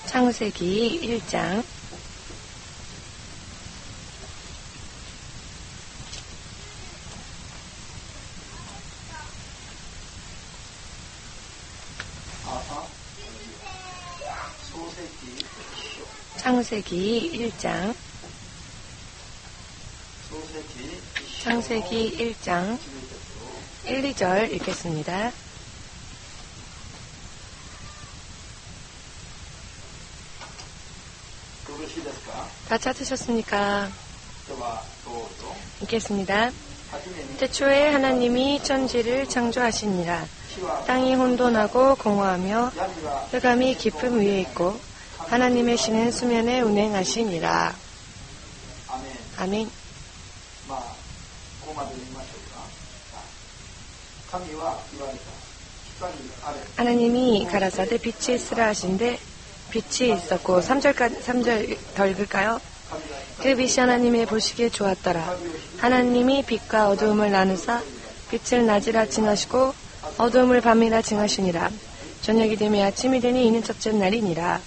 창세기 1장 창세기 1장 창세기 1장 1, 2절 읽겠습니다. 다 찾으셨습니까? 읽겠습니다. 태초에 하나님이 천지를 창조하시니라. 땅이 혼돈하고 공허하며 흑암이 깊음 위에 있고 하나님의 신은 수면에 운행하시니라. 아멘. 하나님이 가라사대 빛이 있으라 하신대 빛이 있었고 3절 더 읽을까요? 그 빛이 하나님의 보시기에 좋았더라. 하나님이 빛과 어두움을 나누사 빛을 낮이라 칭하시고 어두움을 밤이라 칭하시니라. 저녁이 되며 아침이 되니 이는 첫째 날이니라.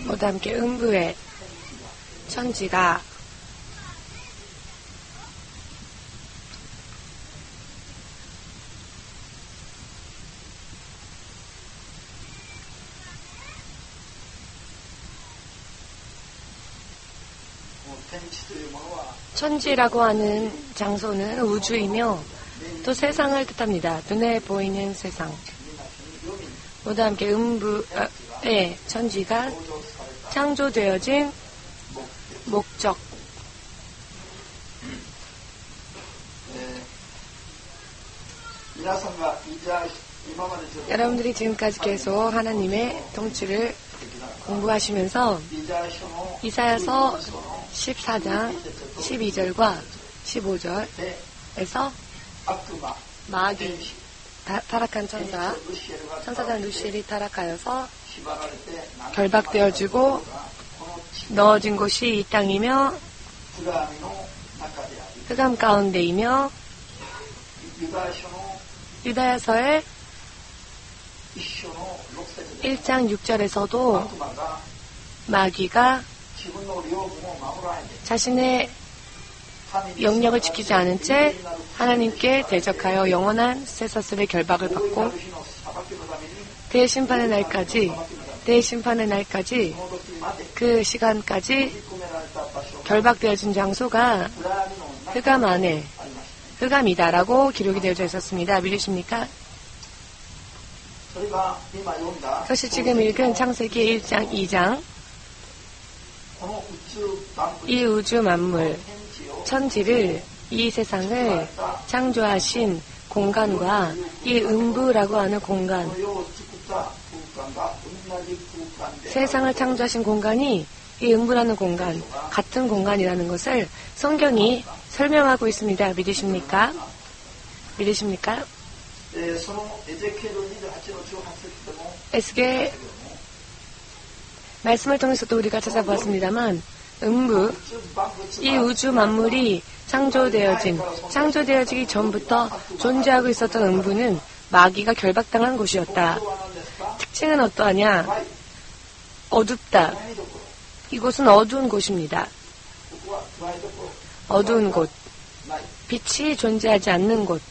모두 함께 음부의 천지가 천지라고 하는 장소는 우주이며 또 세상을 뜻합니다. 눈에 보이는 세상. 모두 함께 음부의 천지가 창조되어진 목적. 여러분들이 지금까지 계속 하나님의 통치를 공부하시면서 이사야서 14장 12절과 15절에서 마귀 타락한 천사장 루시엘이 타락하여서 결박되어지고 넣어진 곳이 이 땅이며 흑암 가운데이며 유다야서의 1장 6절에서도 마귀가 자신의 영역을 지키지 않은 채 하나님께 대적하여 영원한 쇠사슬의 결박을 받고 대심판의 날까지 그 시간까지 결박되어진 장소가 흑암이다라고 기록이 되어져 있었습니다. 믿으십니까? 그것이 지금 읽은 창세기 1장, 2장 이 우주 만물, 천지를, 이 세상을 창조하신 공간과 이 음부라고 하는 공간, 세상을 창조하신 공간이 이 음부라는 공간, 같은 공간이라는 것을 성경이 설명하고 있습니다. 믿으십니까? 믿으십니까? 에스겔 말씀을 통해서도 우리가 찾아보았습니다만 음부, 이 우주 만물이 창조되어지기 전부터 존재하고 있었던 음부는 마귀가 결박당한 곳이었다. 특징은 어떠하냐? 어둡다. 이곳은 어두운 곳입니다. 어두운 곳, 빛이 존재하지 않는 곳.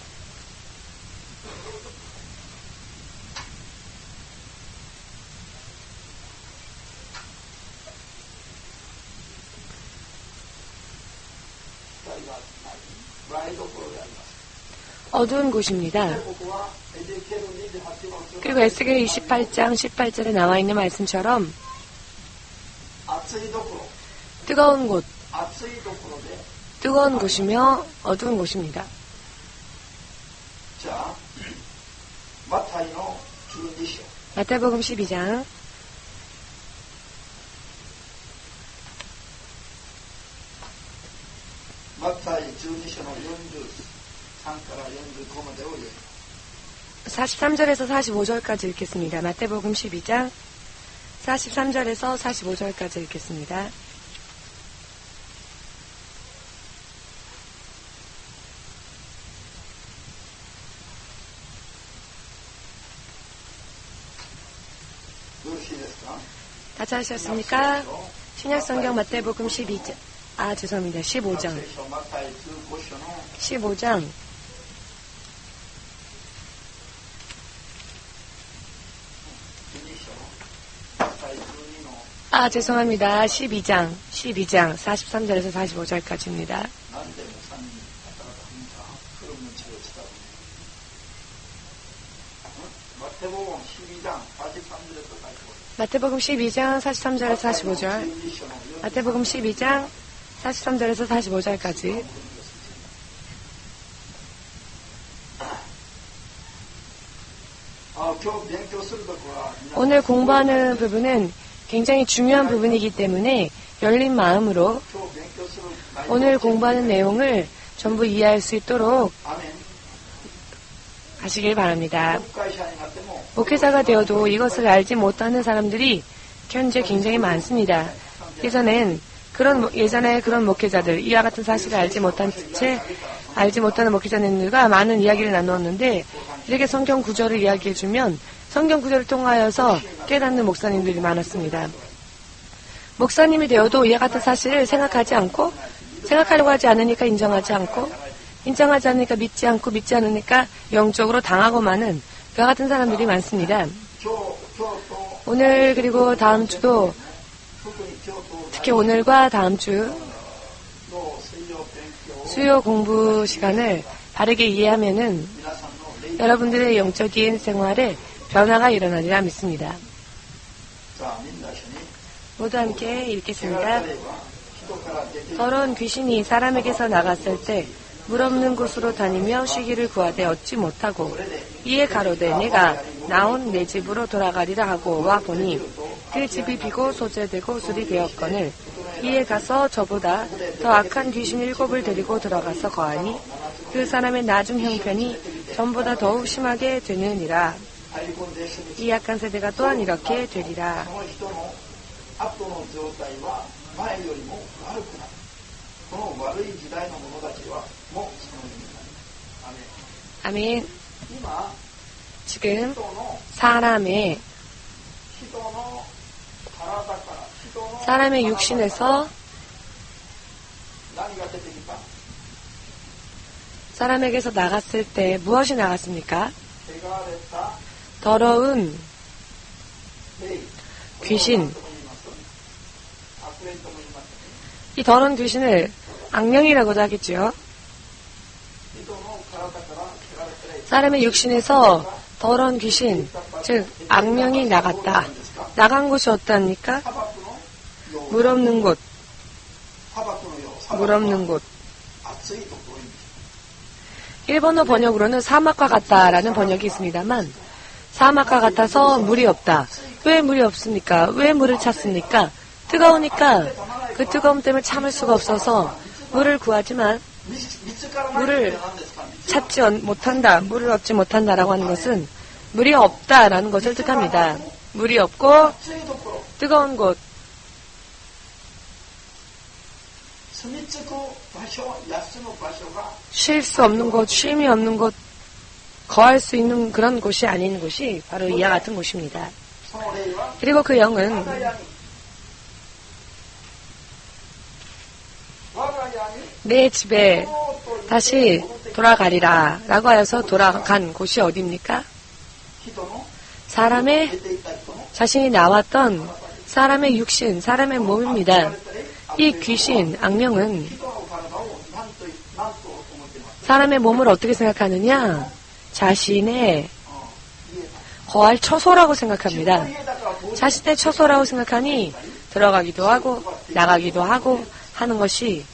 어두운 곳입니다. ここはエゼキエル28の 그리고 에스겔 28장 18절에 나와 있는 말씀처럼 暑いどころ 뜨거운 곳, 暑いどころで 뜨거운 곳이며 어두운 곳입니다. じゃあマタイの12章 마태복음 12장 マタイ12章の43から45までを読み 43절에서 45절까지 읽겠습니다. 마태복음 12장 43절에서 45절까지 읽겠습니다. 다 찾으셨습니까? 신약성경 마태복음 12장, 죄송합니다. 15장. 15장. 죄송합니다. 12장 43절에서 45절까지입니다. 마태복음 12장 43절에서 45절, 마태복음 12장 43절에서 45절까지. 오늘 공부하는 부분은 굉장히 중요한 부분이기 때문에 열린 마음으로 오늘 공부하는 내용을 전부 이해할 수 있도록 하시길 바랍니다. 목회자가 되어도 이것을 알지 못하는 사람들이 현재 굉장히 많습니다. 예전에 그런 목회자들, 이와 같은 사실을 알지 못하는 목회자님들과 많은 이야기를 나누었는데, 이렇게 성경 구절을 이야기해주면 성경 구절을 통하여서 깨닫는 목사님들이 많았습니다. 목사님이 되어도 이와 같은 사실을 생각하려고 하지 않으니까 인정하지 않으니까 믿지 않으니까 영적으로 당하고 마는 그와 같은 사람들이 많습니다. 오늘 그리고 다음 주도, 특히 오늘과 다음 주 수요 공부 시간을 바르게 이해하면은 여러분들의 영적인 생활에 변화가 일어나리라 믿습니다. 모두 함께 읽겠습니다. 더러운 귀신이 사람에게서 나갔을 때 물 없는 곳으로 다니며 쉬기를 구하되 얻지 못하고 이에 가로되 내가 나온 내 집으로 돌아가리라 하고 와 보니 그 집이 비고 소재되고 술이 되었거늘 이에 가서 저보다 더 악한 귀신 7을 데리고 들어가서 거하니 그 사람의 나중 형편이 전보다 더욱 심하게 되느니라. 이 약한 세대가 또한 이렇게 되리라. 아멘. 지금 사람의 육신에서 사람에게서 나갔을 때 무엇이 나갔습니까? 더러운 귀신. 이 더러운 귀신을 악령이라고도 하겠죠. 사람의 육신에서 더러운 귀신, 즉 악령이 나갔다. 나간 곳이 어떠합니까? 물 없는 곳. 일본어 번역으로는 사막과 같다라는 번역이 있습니다만, 사막과 같아서 물이 없다. 왜 물이 없습니까? 왜 물을 찾습니까? 뜨거우니까 그 뜨거움 때문에 참을 수가 없어서 물을 구하지만 물을 찾지 못한다, 물을 얻지 못한다라고 하는 것은 물이 없다라는 것을 뜻합니다. 물이 없고 뜨거운 곳, 쉴 수 없는 곳, 쉼이 없는 곳, 거할 수 있는 그런 곳이 아닌 곳이 바로 이와 같은 곳입니다. 그리고 그 영은 내 집에 다시 돌아가리라 라고 하여서 돌아간 곳이 어디입니까? 사람의 자신이 나왔던 사람의 육신, 사람의 몸입니다. 이 귀신, 악령은 사람의 몸을 어떻게 생각하느냐? 자신의 거할 처소라고 생각합니다. 자신의 처소라고 생각하니 들어가기도 하고 나가기도 하고 하는 것이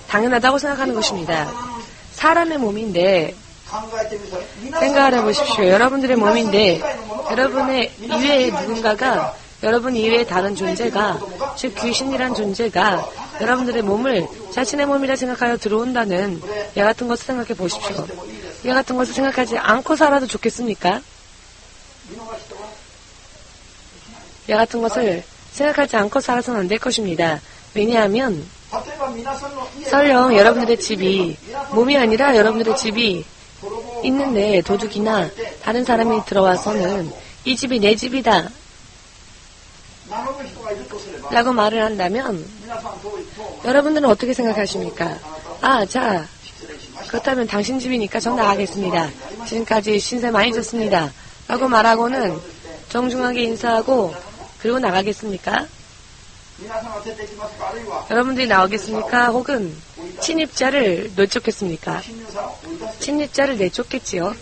당연하다고 생각하는 것입니다. 사람의 몸인데 생각을 해보십시오. 여러분들의 몸인데 여러분의 이외에 누군가가 여러분 이외에 다른 존재가 즉 귀신이란 존재가 여러분들의 몸을 자신의 몸이라 생각하여 들어온다는 이 같은 것을 생각해 보십시오. 이 같은 것을 생각하지 않고 살아도 좋겠습니까? 이 같은 것을 생각하지 않고 살아서는 안 될 것입니다. 왜냐하면 설령 여러분들의 집이 몸이 아니라 여러분들의 집이 있는데 도둑이나 다른 사람이 들어와서는 이 집이 내 집이다 라고 말을 한다면 여러분들은 어떻게 생각하십니까? 자 그렇다면 당신 집이니까 전 나가겠습니다. 지금까지 신세 많이 졌습니다 라고 말하고는 정중하게 인사하고 그리고 나가겠습니까? 여러분들이 나오겠습니까? 혹은 침입자를 내쫓겠습니까? 침입자를 내쫓겠지요.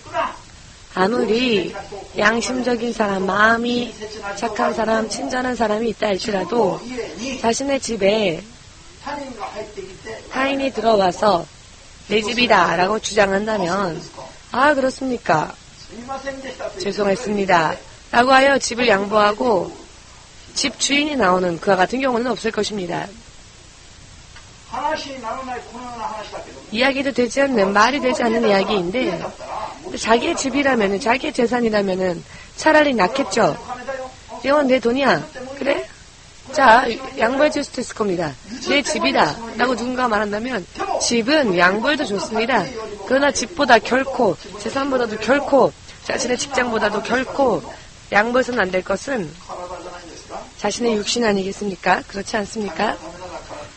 아무리 양심적인 사람, 마음이 착한 사람, 친절한 사람이 있다 할지라도 자신의 집에 타인이 들어와서 내 집이다 라고 주장한다면 그렇습니까? 죄송했습니다 라고 하여 집을 양보하고 집 주인이 나오는 그와 같은 경우는 없을 것입니다. 이야기도 되지 않는, 말이 되지 않는 이야기인데 자기의 집이라면, 자기의 재산이라면 차라리 낫겠죠. 이건 내 돈이야. 그래? 자, 양보해 줄 수도 있을 겁니다. 내 집이다 라고 누군가 말한다면 집은 양보해도 좋습니다. 그러나 집보다 결코, 재산보다도 결코, 자신의 직장보다도 결코 양보해서는 안 될 것은 자신의 육신 아니겠습니까? 그렇지 않습니까?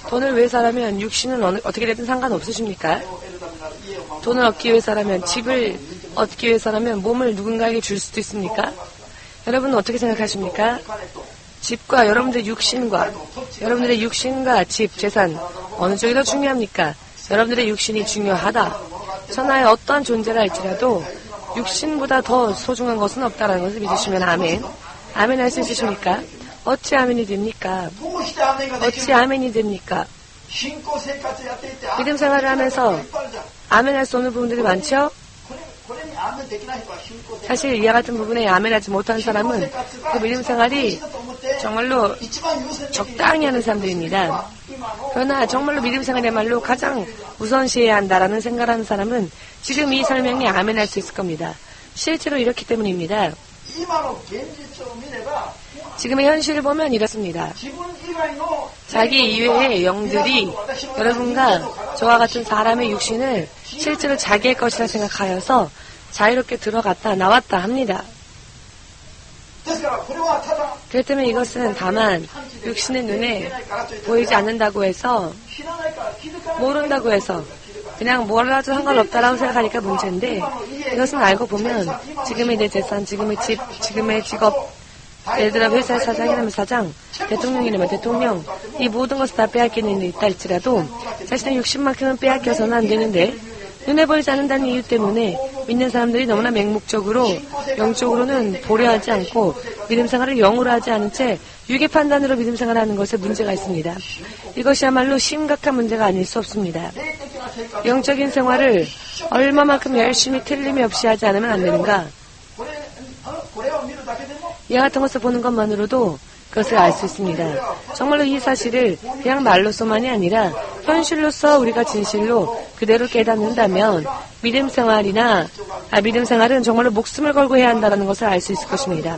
돈을 위해서라면 육신은 어떻게 되든 상관없으십니까? 돈을 얻기 위해서라면, 집을 얻기 위해서라면 몸을 누군가에게 줄 수도 있습니까? 여러분은 어떻게 생각하십니까? 집과 여러분들의 육신과 집, 재산 어느 쪽이 더 중요합니까? 여러분들의 육신이 중요하다. 천하의 어떠한 존재라 할지라도 육신보다 더 소중한 것은 없다라는 것을 믿으시면 아멘. 아멘 할 수 있으십니까? 어찌 아멘이 됩니까? 어찌 아멘이 됩니까? 믿음 생활을 하면서 아멘 할 수 없는 부분들이 많죠? 사실 이와 같은 부분에 아멘하지 못한 사람은 그 믿음 생활이 정말로 적당히 하는 사람들입니다. 그러나 정말로 믿음 생활이야말로 가장 우선시해야 한다라는 생각을 하는 사람은 지금 이 설명에 아멘할 수 있을 겁니다. 실제로 이렇기 때문입니다. 지금의 현실을 보면 이렇습니다. 자기 이외의 영들이 여러분과 저와 같은 사람의 육신을 실제로 자기의 것이라 생각하여서 자유롭게 들어갔다 나왔다 합니다. 그렇다면 이것은 다만 육신의 눈에 보이지 않는다고 해서 모른다고 해서 그냥 뭐라도 상관없다라고 생각하니까 문제인데 이것은 알고 보면 지금의 내 재산, 지금의 집, 지금의 직업, 예를 들어 회사의 사장이라면 사장, 대통령이라면 대통령, 이 모든 것을 다 빼앗기는 일이 있다 할지라도 자신의 육신만큼은 빼앗겨서는 안 되는데 눈에 보이지 않는다는 이유 때문에 믿는 사람들이 너무나 맹목적으로 영적으로는 보려하지 않고 믿음 생활을 영으로 하지 않은 채 유계 판단으로 믿음 생활을 하는 것에 문제가 있습니다. 이것이야말로 심각한 문제가 아닐 수 없습니다. 영적인 생활을 얼마만큼 열심히 틀림이 없이 하지 않으면 안 되는가? 이와 같은 것을 보는 것만으로도 그것을 알 수 있습니다. 정말로 이 사실을 그냥 말로서만이 아니라 현실로서 우리가 진실로 그대로 깨닫는다면 믿음 생활은 정말로 목숨을 걸고 해야 한다는 것을 알 수 있을 것입니다.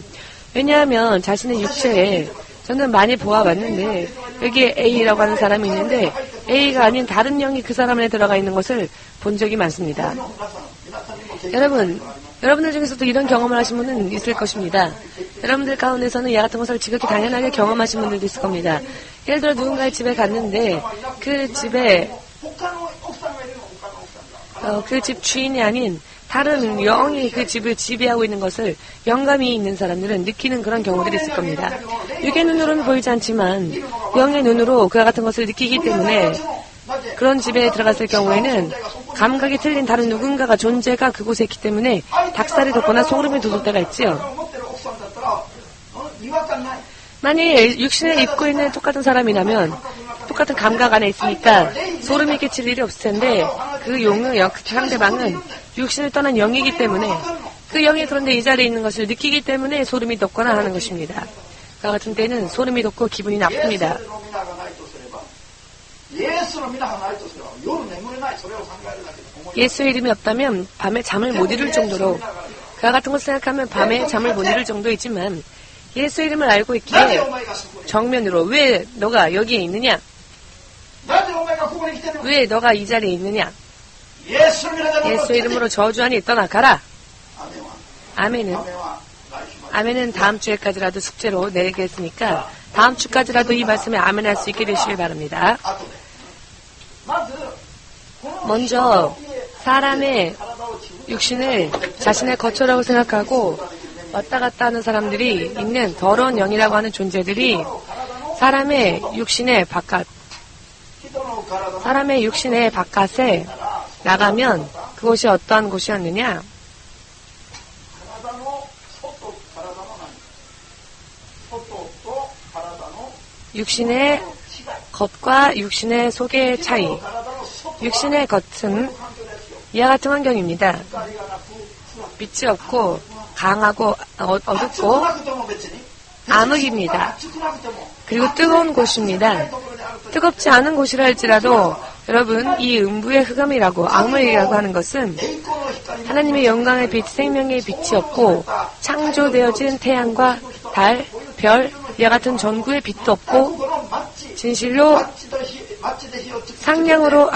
왜냐하면 자신의 육체에 저는 많이 보아봤는데 여기에 A라고 하는 사람이 있는데 A가 아닌 다른 영이 그 사람 안에 들어가 있는 것을 본 적이 많습니다. 여러분들 중에서도 이런 경험을 하신 분은 있을 것입니다. 여러분들 가운데서는 이 같은 것을 지극히 당연하게 경험하신 분들도 있을 겁니다. 예를 들어 누군가의 집에 갔는데 그 집에 그 집 주인이 아닌 다른 영이 그 집을 지배하고 있는 것을 영감이 있는 사람들은 느끼는 그런 경우들이 있을 겁니다. 육의 눈으로는 보이지 않지만 영의 눈으로 그와 같은 것을 느끼기 때문에 그런 집에 들어갔을 경우에는 감각이 틀린 다른 누군가가 존재가 그곳에 있기 때문에 닭살이 돋거나 소름이 돋을 때가 있지요. 만일 육신을 입고 있는 똑같은 사람이라면 똑같은 감각 안에 있으니까 소름이 끼칠 일이 없을 텐데 그 용은 상대방은 육신을 떠난 영이기 때문에 그 영이 그런데 이 자리에 있는 것을 느끼기 때문에 소름이 돋거나 하는 것입니다. 그와 같은 때는 소름이 돋고 기분이 나쁩니다. 예수의 이름이 없다면 밤에 잠을 못 이룰 정도로 그와 같은 것을 생각하면 밤에 잠을 못 이룰 정도이지만 예수의 이름을 알고 있기에 정면으로 왜 너가 여기에 있느냐? 왜 너가 이 자리에 있느냐? 예수의 이름으로 저주하니 떠나가라. 아멘은 아멘은 다음 주에까지라도 숙제로 내겠으니까 다음 주까지라도 이 말씀에 아멘할 수 있게 되시길 바랍니다. 먼저 사람의 육신을 자신의 거처라고 생각하고 왔다 갔다 하는 사람들이 있는 더러운 영이라고 하는 존재들이 사람의 육신의 바깥에 나가면 그곳이 어떠한 곳이었느냐? 육신의 겉과 육신의 속의 차이. 육신의 겉은 이와 같은 환경입니다. 빛이 없고 강하고 어둡고 암흑입니다. 그리고 뜨거운 곳입니다. 뜨겁지 않은 곳이라 할지라도 여러분 이 음부의 흑암이라고 악물이라고 하는 것은 하나님의 영광의 빛, 생명의 빛이 없고 창조되어진 태양과 달, 별, 이와 같은 전구의 빛도 없고 진실로 성냥으로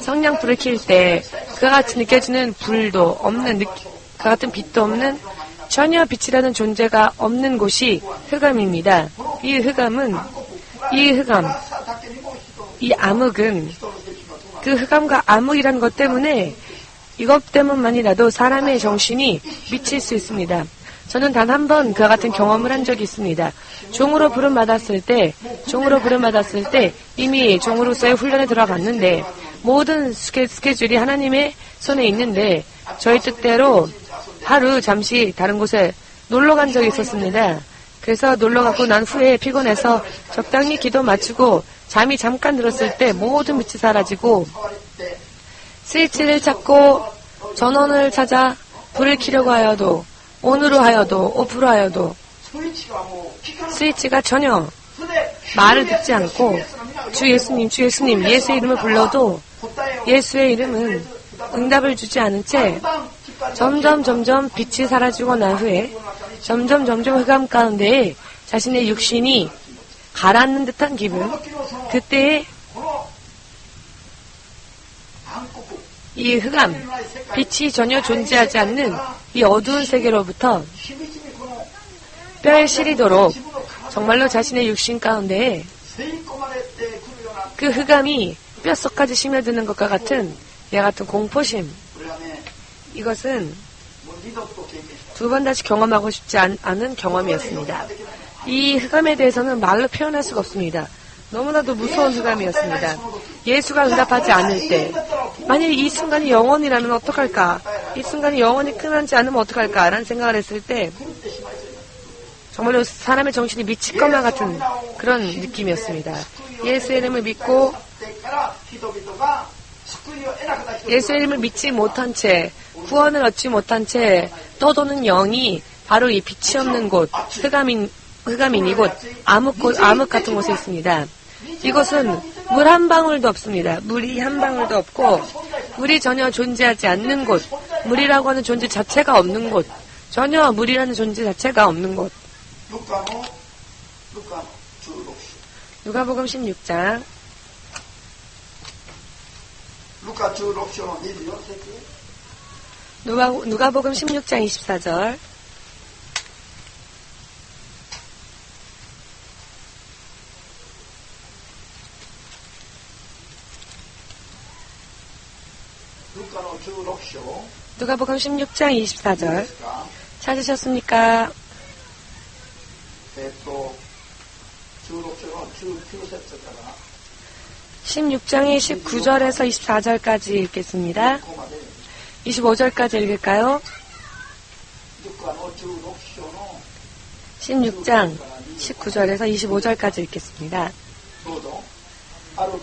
성냥불을 킬 때 그와 같이 느껴지는 불도 없는 그와 같은 빛도 없는 전혀 빛이라는 존재가 없는 곳이 흑암입니다. 이 암흑은 그 흑암과 암흑이라는 것 때문에 이것 때문만이라도 사람의 정신이 미칠 수 있습니다. 저는 단 한 번 그와 같은 경험을 한 적이 있습니다. 종으로 부름받았을 때 이미 종으로서의 훈련에 들어갔는데 모든 스케줄이 하나님의 손에 있는데 저희 뜻대로 하루 잠시 다른 곳에 놀러 간 적이 있었습니다. 그래서 놀러 가고 난 후에 피곤해서 적당히 기도 마치고 잠이 잠깐 들었을 때 모든 빛이 사라지고 스위치를 찾고 전원을 찾아 불을 켜려고 하여도 온으로 하여도 오프로 하여도 스위치가 전혀 말을 듣지 않고 주 예수님 예수의 이름을 불러도 예수의 이름은 응답을 주지 않은 채 점점 빛이 사라지고 난 후에 점점 흑암 가운데에 자신의 육신이 가라앉는 듯한 기분, 그때에 이 흑암, 빛이 전혀 존재하지 않는 이 어두운 세계로부터 뼈에 시리도록 정말로 자신의 육신 가운데에 그 흑암이 뼛속까지 스며드는 것과 같은 이와 같은 공포심, 이것은 두 번 다시 경험하고 싶지 않은 경험이었습니다. 이 흑암에 대해서는 말로 표현할 수가 없습니다. 너무나도 무서운 흑암이었습니다. 예수가 응답하지 않을 때 만일 이 순간이 영원이라면 어떡할까? 이 순간이 영원히 끝나지 않으면 어떡할까? 라는 생각을 했을 때 정말로 사람의 정신이 미칠 것만 같은 그런 느낌이었습니다. 예수의 이름을 믿고 예수의 이름을 믿지 못한 채 구원을 얻지 못한 채 떠도는 영이 바로 이 빛이 없는 곳, 흑암인 이곳, 암흑 같은 곳에 있습니다. 이곳은 물 한 방울도 없습니다. 물이 한 방울도 없고 물이 전혀 존재하지 않는 곳, 물이라고 하는 존재 자체가 없는 곳, 전혀 물이라는 존재 자체가 없는 곳. 누가복음 16장 누가복음 16장 24절 누가복음 16장 24절 찾으셨습니까? 16장의 19절에서 24절까지 읽겠습니다. 25절까지 읽을까요? 16장 19절에서 25절까지 읽겠습니다.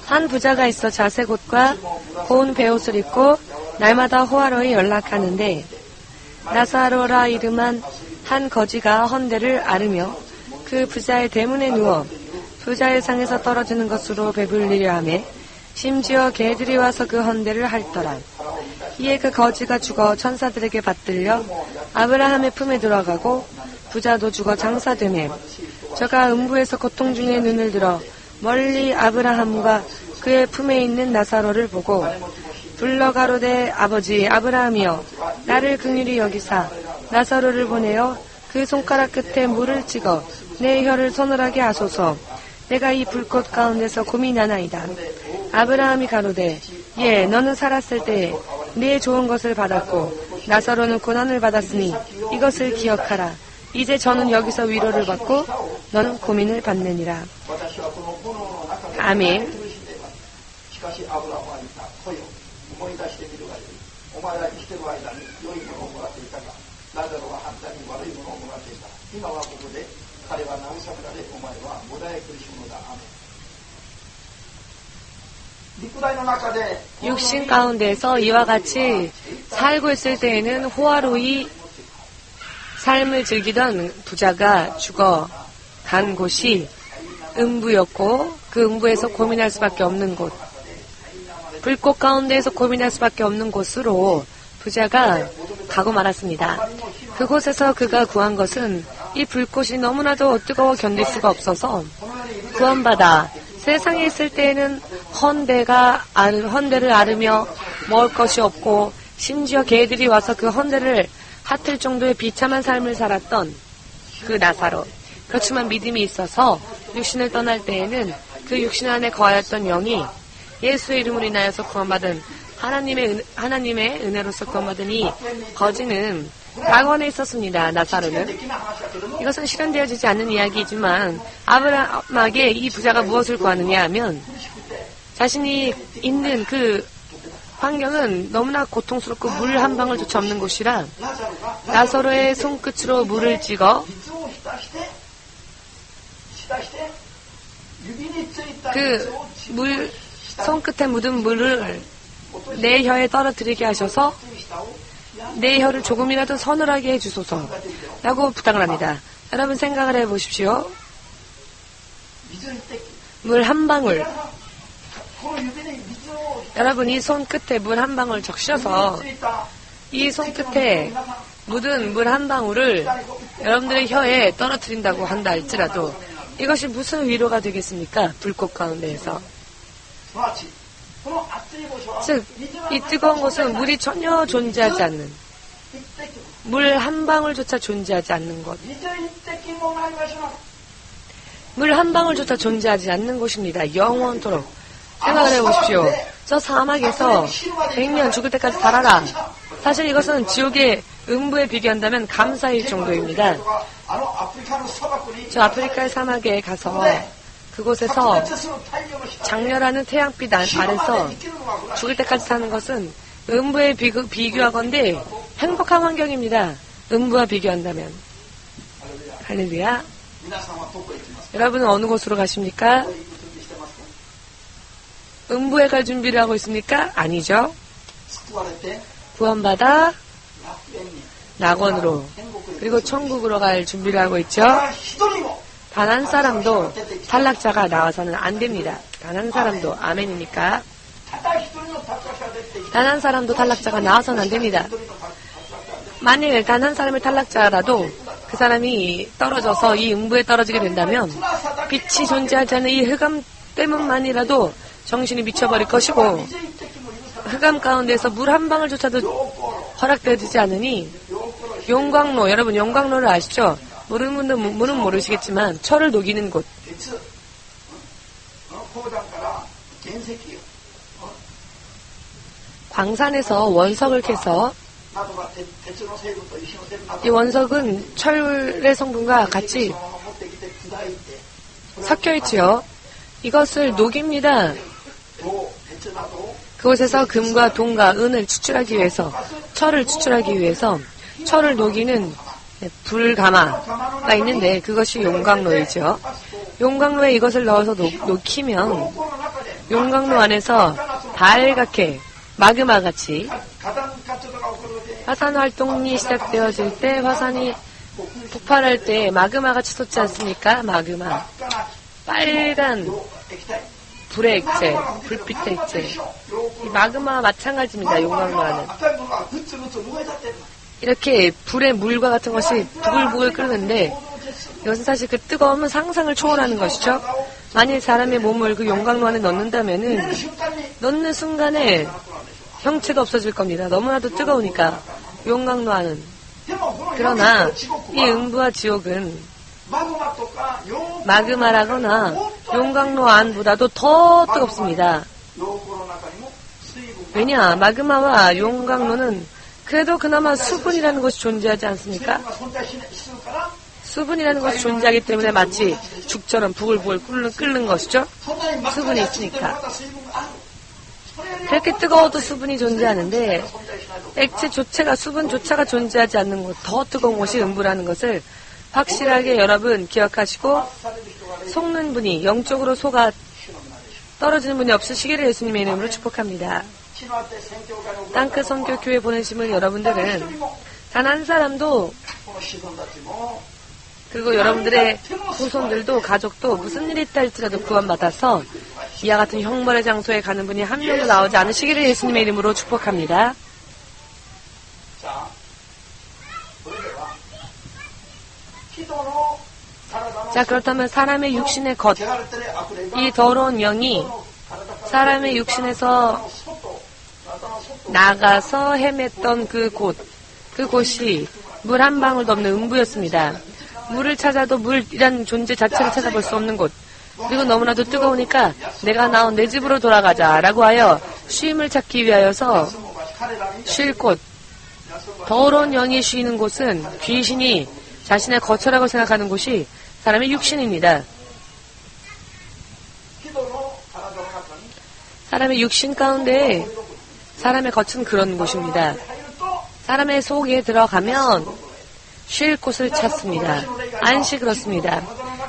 한 부자가 있어 자색 옷과 고운 베옷을 입고 날마다 호화로이 연락하는데 나사로라 이름한 한 거지가 헌대를 앓으며 그 부자의 대문에 누워 부자의 상에서 떨어지는 것으로 배불리려 하며 심지어 개들이 와서 그 헌대를 핥더라. 이에 그 거지가 죽어 천사들에게 받들려 아브라함의 품에 들어가고 부자도 죽어 장사되매 저가 음부에서 고통 중에 눈을 들어 멀리 아브라함과 그의 품에 있는 나사로를 보고 불러 가로되 아버지 아브라함이여 나를 긍휼히 여기사 나사로를 보내어 그 손가락 끝에 물을 찍어 내 혀를 서늘하게 하소서. 내가 이 불꽃 가운데서 고민하나이다. 아브라함이 가로되 예 너는 살았을 때에 네 좋은 것을 받았고 나사로는 고난을 받았으니 이것을 기억하라. 이제 저는 여기서 위로를 받고 너는 고민을 받느니라. 아멘. しかしアブラムは言った。来よ、思い出してみるがよい。お前ら生きている間に良いものをもらっていたが、ラザロは反対に悪いものをもらっていた。今はここで彼は慰められ、お前はもだえ苦しむのだ。アメン。陸大の中で 육신 가운데서 이와 같이 살고 있을 때에는 호화로이 삶을 즐기던 부자가 죽어 간 곳이 음부였고 그 음부에서 고민할 수밖에 없는 곳, 불꽃 가운데에서 고민할 수밖에 없는 곳으로 부자가 가고 말았습니다. 그곳에서 그가 구한 것은 이 불꽃이 너무나도 뜨거워 견딜 수가 없어서 구원받아 세상에 있을 때에는 헌대를 앓으며 먹을 것이 없고 심지어 개들이 와서 그 헌대를 핥을 정도의 비참한 삶을 살았던 그 나사로. 그렇지만 믿음이 있어서 육신을 떠날 때에는 그 육신 안에 거하였던 영이 예수의 이름으로 인하여서 구원받은 하나님의 은혜로서 구원받은 이 거지는 낙원에 있었습니다. 나사로는. 이것은 실현되어지지 않는 이야기이지만 아브라함에게 이 부자가 무엇을 구하느냐 하면 자신이 있는 그 환경은 너무나 고통스럽고 물 한 방울조차 없는 곳이라 나사로의 손끝으로 물을 찍어 그 손끝에 묻은 물을 내 혀에 떨어뜨리게 하셔서 내 혀를 조금이라도 서늘하게 해주소서 라고 부탁을 합니다. 여러분 생각을 해보십시오. 물 한 방울, 여러분이 손끝에 물 한 방울 적셔서 이 손끝에 묻은 물 한 방울을 여러분들의 혀에 떨어뜨린다고 한다 할지라도 이것이 무슨 위로가 되겠습니까? 불꽃 가운데에서. 즉, 이 뜨거운 곳은 물이 전혀 존재하지 않는, 물 한 방울조차 존재하지 않는 곳. 물 한 방울조차 존재하지 않는 곳입니다. 영원토록. 생각을 해보십시오. 저 사막에서 100년 죽을 때까지 살아라. 사실 이것은 지옥의 음부에 비교한다면 감사일 정도입니다. 저 아프리카의 사막에 가서 그곳에서 장렬하는 태양빛 아래서 죽을 때까지 사는 것은 음부에 비교하건대 행복한 환경입니다. 음부와 비교한다면. 할렐루야. 여러분은 어느 곳으로 가십니까? 음부에 갈 준비를 하고 있습니까? 아니죠. 구원받아 낙원으로 그리고 천국으로 갈 준비를 하고 있죠. 단 한 사람도 탈락자가 나와서는 안 됩니다. 단 한 사람도. 아멘이니까. 단 한 사람도 탈락자가 나와서는 안 됩니다. 만일 단 한 사람의 탈락자라도 그 사람이 떨어져서 이 음부에 떨어지게 된다면 빛이 존재하지 않는 이 흑암 때문만이라도 정신이 미쳐버릴 것이고 흑암 가운데서 물 한 방울조차도 허락되지 않으니 용광로, 여러분 용광로를 아시죠? 모르는 분은 모르시겠지만 철을 녹이는 곳. 광산에서 원석을 캐서 이 원석은 철의 성분과 같이 섞여 있지요. 이것을 녹입니다. 그곳에서 금과 동과 은을 추출하기 위해서, 철을 추출하기 위해서 철을 녹이는 불가마가 있는데 그것이 용광로이죠. 용광로에 이것을 넣어서 녹이면 용광로 안에서 달갛게 마그마같이 화산 활동이 시작되어질 때 화산이 폭발할 때 마그마같이 솟지 않습니까? 마그마. 빨간 불의 액체, 불빛의 액체. 이 마그마와 마찬가지입니다. 용광로 안은. 이렇게 불의 물과 같은 것이 부글부글 끓는데 이것은 사실 그 뜨거움은 상상을 초월하는 것이죠. 만일 사람의 몸을 그 용광로 안에 넣는다면은 넣는 순간에 형체가 없어질 겁니다. 너무나도 뜨거우니까 용광로 안은. 그러나 이 음부와 지옥은 마그마라거나 용광로 안보다도 더 뜨겁습니다. 왜냐? 마그마와 용광로는 그래도 그나마 수분이라는 것이 존재하지 않습니까? 수분이라는 것이 존재하기 때문에 마치 죽처럼 부글부글 끓는 것이죠. 수분이 있으니까. 그렇게 뜨거워도 수분이 존재하는데 액체조차가 수분조차가 존재하지 않는 곳, 더 뜨거운 곳이 음부라는 것을 확실하게 여러분 기억하시고 속는 분이, 영적으로 속아 떨어지는 분이 없으시기를 예수님의 이름으로 축복합니다. 땅끝 선교교회 보내심을 여러분들은 단 한 사람도, 그리고 여러분들의 후손들도 가족도 무슨 일이 있다 할지라도 구원받아서 이와 같은 형벌의 장소에 가는 분이 한 명도 나오지 않으시기를 예수님의 이름으로 축복합니다. 자, 그렇다면 사람의 육신의 것, 이 더러운 영이 사람의 육신에서 나가서 헤맸던 그곳이 물 한 방울도 없는 음부였습니다. 물을 찾아도 물이란 존재 자체를 찾아볼 수 없는 곳. 그리고 너무나도 뜨거우니까 내가 나온 내 집으로 돌아가자라고 하여 쉼을 찾기 위하여서 쉴 곳. 더러운 영이 쉬는 곳은 귀신이 자신의 거처라고 생각하는 곳이 사람의 육신입니다. 사람의 육신 가운데 사람의 겉은 그런 곳입니다. 사람의 속에 들어가면 쉴 곳을 찾습니다. 안식을 얻습니다.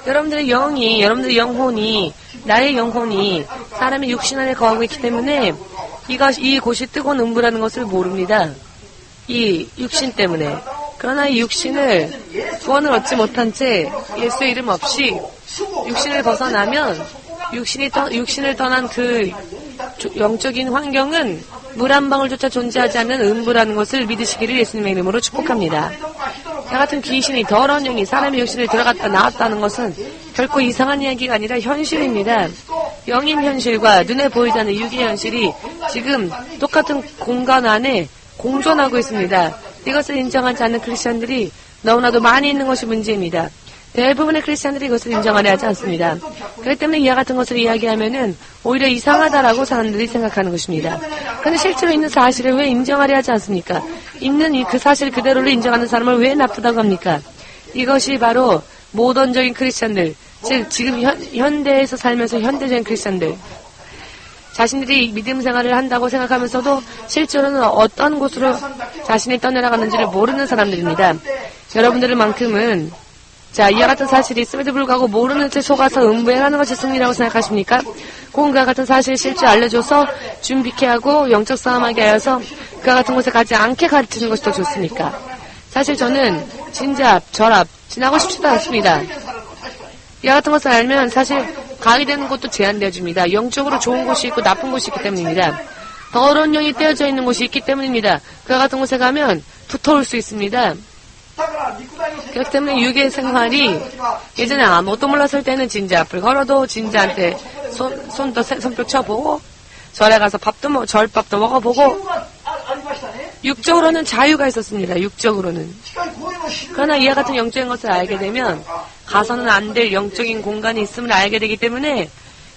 여러분들의 영이, 여러분들의 영혼이, 나의 영혼이 사람의 육신 안에 거하고 있기 때문에 이 곳이 뜨거운 음부라는 것을 모릅니다. 이 육신 때문에. 그러나 이 육신을 구원을 얻지 못한 채 예수의 이름 없이 육신을 벗어나면 육신을 떠난 그 영적인 환경은 물 한 방울조차 존재하지 않는 음부라는 것을 믿으시기를 예수님의 이름으로 축복합니다. 저 같은 귀신이, 더러운 영이 사람의 육신을 들어갔다 나왔다는 것은 결코 이상한 이야기가 아니라 현실입니다. 영인 현실과 눈에 보이지 않는 육의 현실이 지금 똑같은 공간 안에 공존하고 있습니다. 이것을 인정하지 않는 크리스천들이 너무나도 많이 있는 것이 문제입니다. 대부분의 크리스천들이 이것을 인정하려 하지 않습니다. 그렇기 때문에 이와 같은 것을 이야기하면은 오히려 이상하다라고 사람들이 생각하는 것입니다. 그런데 실제로 있는 사실을 왜 인정하려 하지 않습니까? 있는 그 사실 그대로를 인정하는 사람을 왜 나쁘다고 합니까? 이것이 바로 모던적인 크리스천들, 즉 지금 현대에서 살면서 현대적인 크리스천들, 자신들이 믿음 생활을 한다고 생각하면서도 실제로는 어떤 곳으로 자신이 떠내려가는지를 모르는 사람들입니다. 여러분들만큼은 이와 같은 사실이 있음에도 불구하고 모르는 채 속아서 음부에 가는 것이 승리라고 생각하십니까? 그와 같은 사실을 실제 알려줘서 준비케 하고 영적 싸움하게 하여서 그와 같은 곳에 가지 않게 가르치는 것이 더 좋습니까? 사실 저는 진잡, 절합 지나고 싶지도 않습니다. 이와 같은 것을 알면 사실 가게 되는 곳도 제한되어 줍니다. 영적으로 좋은 곳이 있고 나쁜 곳이 있기 때문입니다. 더러운 영이 떼어져 있는 곳이 있기 때문입니다. 그와 같은 곳에 가면 붙어올 수 있습니다. 그렇기 때문에 육의 생활이 예전에 아무것도 몰랐을 때는 진자 앞을 걸어도 진자한테 손뼉 쳐보고 절에 가서 절밥도 먹어보고 육적으로는 자유가 있었습니다. 육적으로는. 그러나 이와 같은 영적인 것을 알게 되면 가서는 안 될 영적인 공간이 있음을 알게 되기 때문에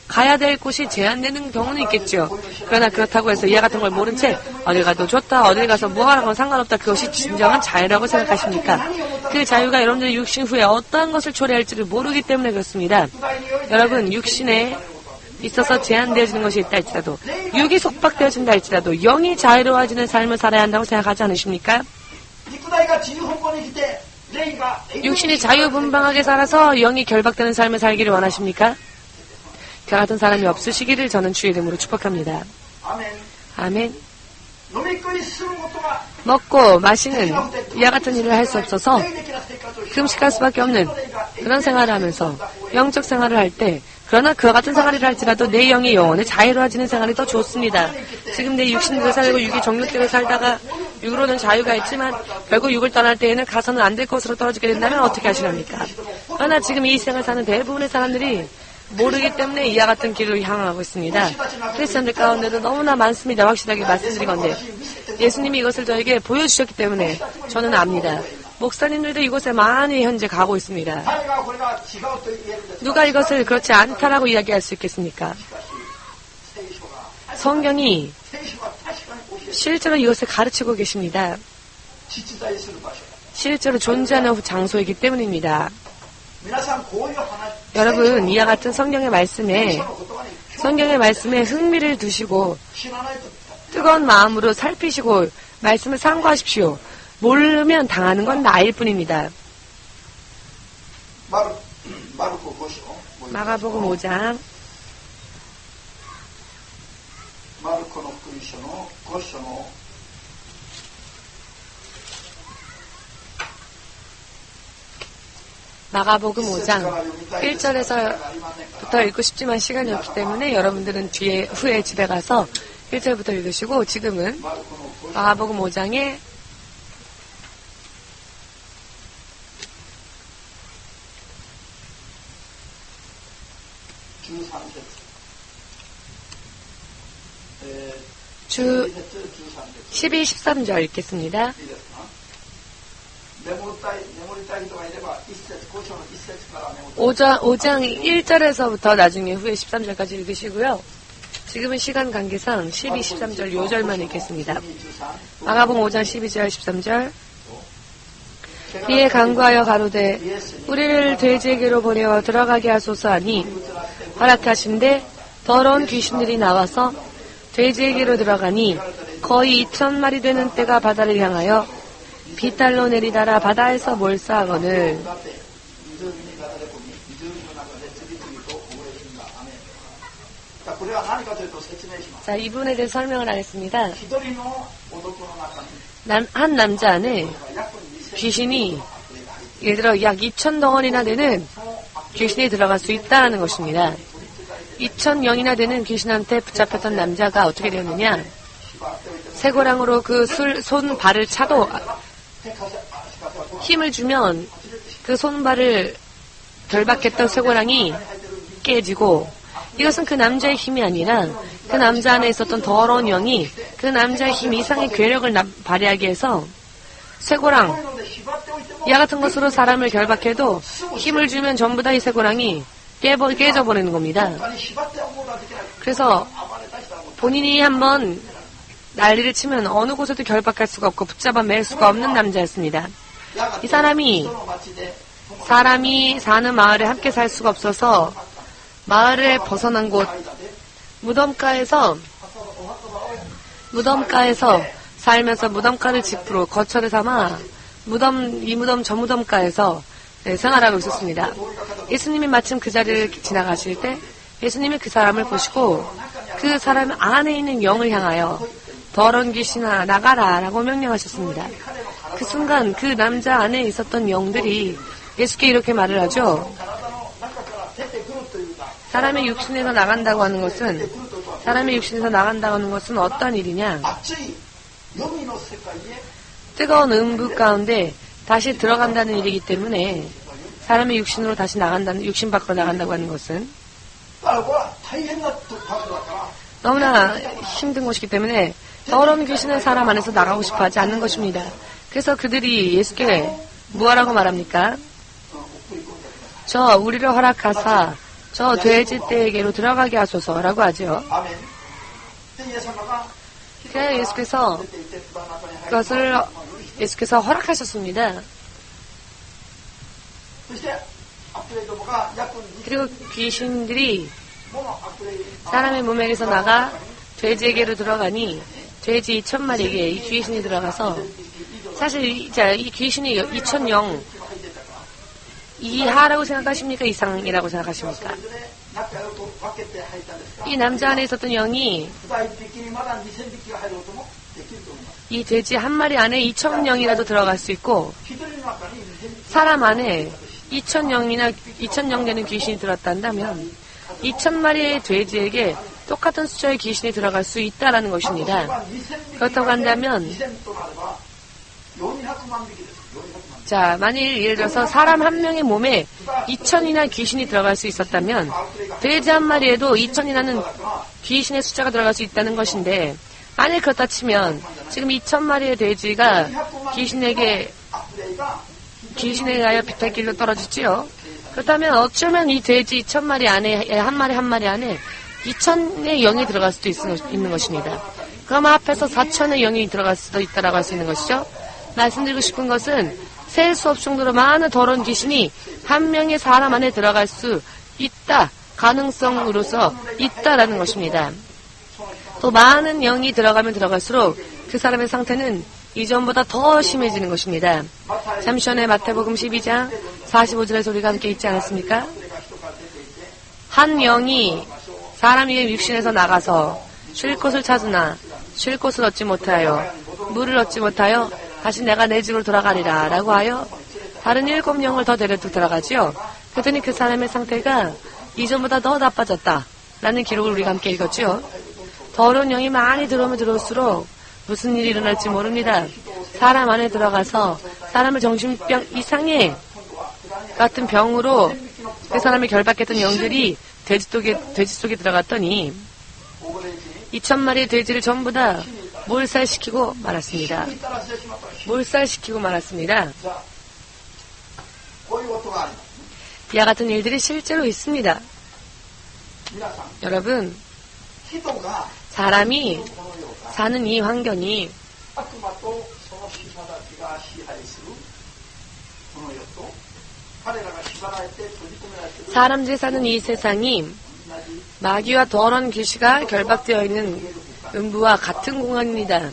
가야 될 곳이 제한되는 경우는 있겠죠. 그러나 그렇다고 해서 이와 같은 걸 모른 채 어딜 가도 좋다, 어딜 가서 뭐하라고 상관없다, 그것이 진정한 자유라고 생각하십니까? 그 자유가 여러분들의 육신 후에 어떠한 것을 초래할지를 모르기 때문에 그렇습니다. 여러분, 육신의 있어서 제한되어지는 것이 있다 할지라도, 육이 속박되어진다 할지라도 영이 자유로워지는 삶을 살아야 한다고 생각하지 않으십니까? 육신이 자유분방하게 살아서 영이 결박되는 삶을 살기를 원하십니까? 그 같은 사람이 없으시기를 저는 주의 이름으로 축복합니다. 아멘. 먹고 마시는 이와 같은 일을 할 수 없어서 금식할 수밖에 없는 그런 생활을 하면서 영적 생활을 할 때, 그러나 그와 같은 생활을 할지라도 내 영이 영혼에 자유로워지는 생활이 더 좋습니다. 지금 내 육신으로 살고 육이 정욕대로 살다가 육으로는 자유가 있지만 결국 육을 떠날 때에는 가서는 안 될 것으로 떨어지게 된다면 어떻게 하시렵니까? 그러나 지금 이 생을 사는 대부분의 사람들이 모르기 때문에 이와 같은 길을 향하고 있습니다. 크리스천들 가운데도 너무나 많습니다. 확실하게 말씀드리건대 예수님이 이것을 저에게 보여주셨기 때문에 저는 압니다. 목사님들도 이곳에 많이 현재 가고 있습니다. 누가 이것을 그렇지 않다라고 이야기할 수 있겠습니까? 성경이 실제로 이것을 가르치고 계십니다. 실제로 존재하는 장소이기 때문입니다. 여러분, 이와 같은 성경의 말씀에 흥미를 두시고 뜨거운 마음으로 살피시고 말씀을 상고하십시오. 모르면 당하는 건 나일 뿐입니다. 마가복음 5장 1절에서부터 읽고 싶지만 시간이 없기 때문에 여러분들은 후에 집에 가서 1절부터 읽으시고, 지금은 마가복음 5장에 12, 13절 읽겠습니다. 5장 1절에서부터 나중에 후에 13절까지 읽으시고요. 지금은 시간 관계상 12, 13절 요절만 읽겠습니다. 마가복음 5장 12절 13절. 이에 간구하여 가로되 우리를 돼지에게로 보내어 들어가게 하소서 하니 허락하신대 더러운 귀신들이 나와서 돼지에게로 들어가니 거의 2,000마리 되는 떼가 바다를 향하여 비탈로 내리다라 바다에서 몰사하거늘. 자, 이 부분에 대해서 설명을 하겠습니다. 한 남자 안에 귀신이 예를 들어 약 2,000덩어리나 되는 귀신이 들어갈 수 있다는 것입니다. 2,000영이나 되는 귀신한테 붙잡혔던 남자가 어떻게 되었느냐? 쇠고랑으로 그 손발을 차도 힘을 주면 그 손발을 결박했던 쇠고랑이 깨지고, 이것은 그 남자의 힘이 아니라 그 남자 안에 있었던 더러운 영이 그 남자의 힘 이상의 괴력을 발휘하게 해서 쇠고랑 이와 같은 것으로 사람을 결박해도 힘을 주면 전부 다 이 쇠고랑이 깨져버리는 겁니다. 그래서 본인이 한번 난리를 치면 어느 곳에도 결박할 수가 없고 붙잡아 맬 수가 없는 남자였습니다. 이 사람이 사는 마을에 함께 살 수가 없어서 마을에 벗어난 곳 무덤가에서 살면서 무덤가를 짚으로 거처를 삼아 저 무덤가에서 생활하고 있었습니다. 예수님이 마침 그 자리를 지나가실 때 예수님이 그 사람을 보시고 그 사람 안에 있는 영을 향하여 더러운 귀신아 나가라 라고 명령하셨습니다. 그 순간 그 남자 안에 있었던 영들이 예수께 이렇게 말을 하죠. 사람의 육신에서 나간다고 하는 것은 어떤 일이냐? 뜨거운 음부 가운데 다시 들어간다는 일이기 때문에 사람의 육신으로 다시 나간다는, 육신 밖으로 나간다고 하는 것은 너무나 힘든 것이기 때문에 더러운 귀신은 사람 안에서 나가고 싶어 하지 않는 것입니다. 그래서 그들이 예수께 무엇라고 말합니까? 우리를 허락하사 저 돼지떼에게로 들어가게 하소서라고 하죠. 그래서 예수께서 허락하셨습니다. 그리고 귀신들이 사람의 몸에게서 나가 돼지에게로 들어가니 돼지 2,000마리에게 이 귀신이 들어가서 사실 이 귀신이 2,000영 이하라고 생각하십니까? 이상이라고 생각하십니까? 이 남자 안에 있었던 영이 이 돼지 한 마리 안에 2,000영이라도 들어갈 수 있고 사람 안에 2,000영 되는 귀신이 들었단다면 2,000마리의 돼지에게 똑같은 숫자의 귀신이 들어갈 수 있다라는 것입니다. 그렇다고 한다면 자, 만일 예를 들어서 사람 한 명의 몸에 2,000이나 귀신이 들어갈 수 있었다면 돼지 한 마리에도 2,000이라는 귀신의 숫자가 들어갈 수 있다는 것인데 만일 그렇다 치면 지금 2,000마리의 돼지가 귀신에게 의하여 비탈길로 떨어지지요. 그렇다면 어쩌면 이 돼지 2,000마리 안에 한 마리 안에 2,000의 영이 들어갈 수도 있는 것입니다. 그러면 합해서 4,000의 영이 들어갈 수도 있다라고 할 수 있는 것이죠. 말씀드리고 싶은 것은 셀 수 없을 정도로 많은 더러운 귀신이 한 명의 사람 안에 들어갈 수 있다. 가능성으로서 있다라는 것입니다. 또 많은 영이 들어가면 들어갈수록 그 사람의 상태는 이전보다 더 심해지는 것입니다. 잠시 전에 마태복음 12장 45절에서 우리가 함께 읽지 않았습니까? 한 영이 사람 위에 육신에서 나가서 쉴 곳을 찾으나 쉴 곳을 얻지 못하여 물을 얻지 못하여 다시 내가 내 집으로 돌아가리라 라고 하여 다른 7영을 더 데려다 들어가지요. 그랬더니 그 사람의 상태가 이전보다 더 나빠졌다 라는 기록을 우리가 함께 읽었지요. 더러운 영이 많이 들어오면 들어올수록 무슨 일이 일어날지 모릅니다. 사람 안에 들어가서 사람을 정신병 이상의 같은 병으로 그 사람이 결박했던 영들이 돼지 속에 들어갔더니 2,000마리의 돼지를 전부 다 몰살시키고 말았습니다. 몰살시키고 말았습니다. 이와 같은 일들이 실제로 있습니다. 여러분, 사람이 사는 이 환경이 사람들이 사는 이 세상이 마귀와 더러운 귀신가 결박되어 있는 음부와 같은 공간입니다.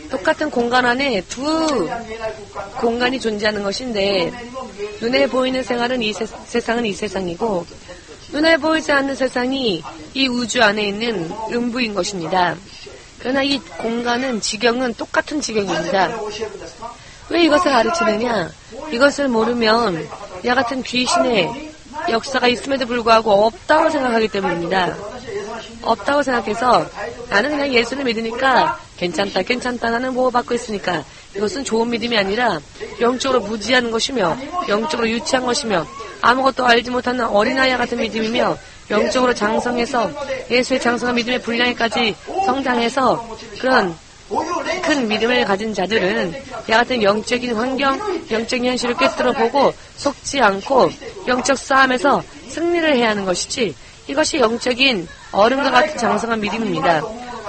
똑같은 공간 안에 두 공간이 존재하는 것인데 눈에 보이는 생활은 세상은 이 세상이고 눈에 보이지 않는 세상이 이 우주 안에 있는 음부인 것입니다. 그러나 이 공간은 지경은 똑같은 지경입니다. 왜 이것을 가르치느냐? 이것을 모르면 이와 같은 귀신의 역사가 있음에도 불구하고 없다고 생각하기 때문입니다. 없다고 생각해서 나는 그냥 예수를 믿으니까 괜찮다 나는 보호받고 있으니까 이것은 좋은 믿음이 아니라 영적으로 무지한 것이며 영적으로 유치한 것이며 아무것도 알지 못하는 어린아이 같은 믿음이며 영적으로 장성해서 예수의 장성한 믿음의 분량에까지 성장해서 그런 큰 믿음을 가진 자들은 이와 같은 영적인 환경, 영적인 현실을 꿰뚫어 보고 속지 않고 영적 싸움에서 승리를 해야 하는 것이지 이것이 영적인 어른과 같은 장성한 믿음입니다.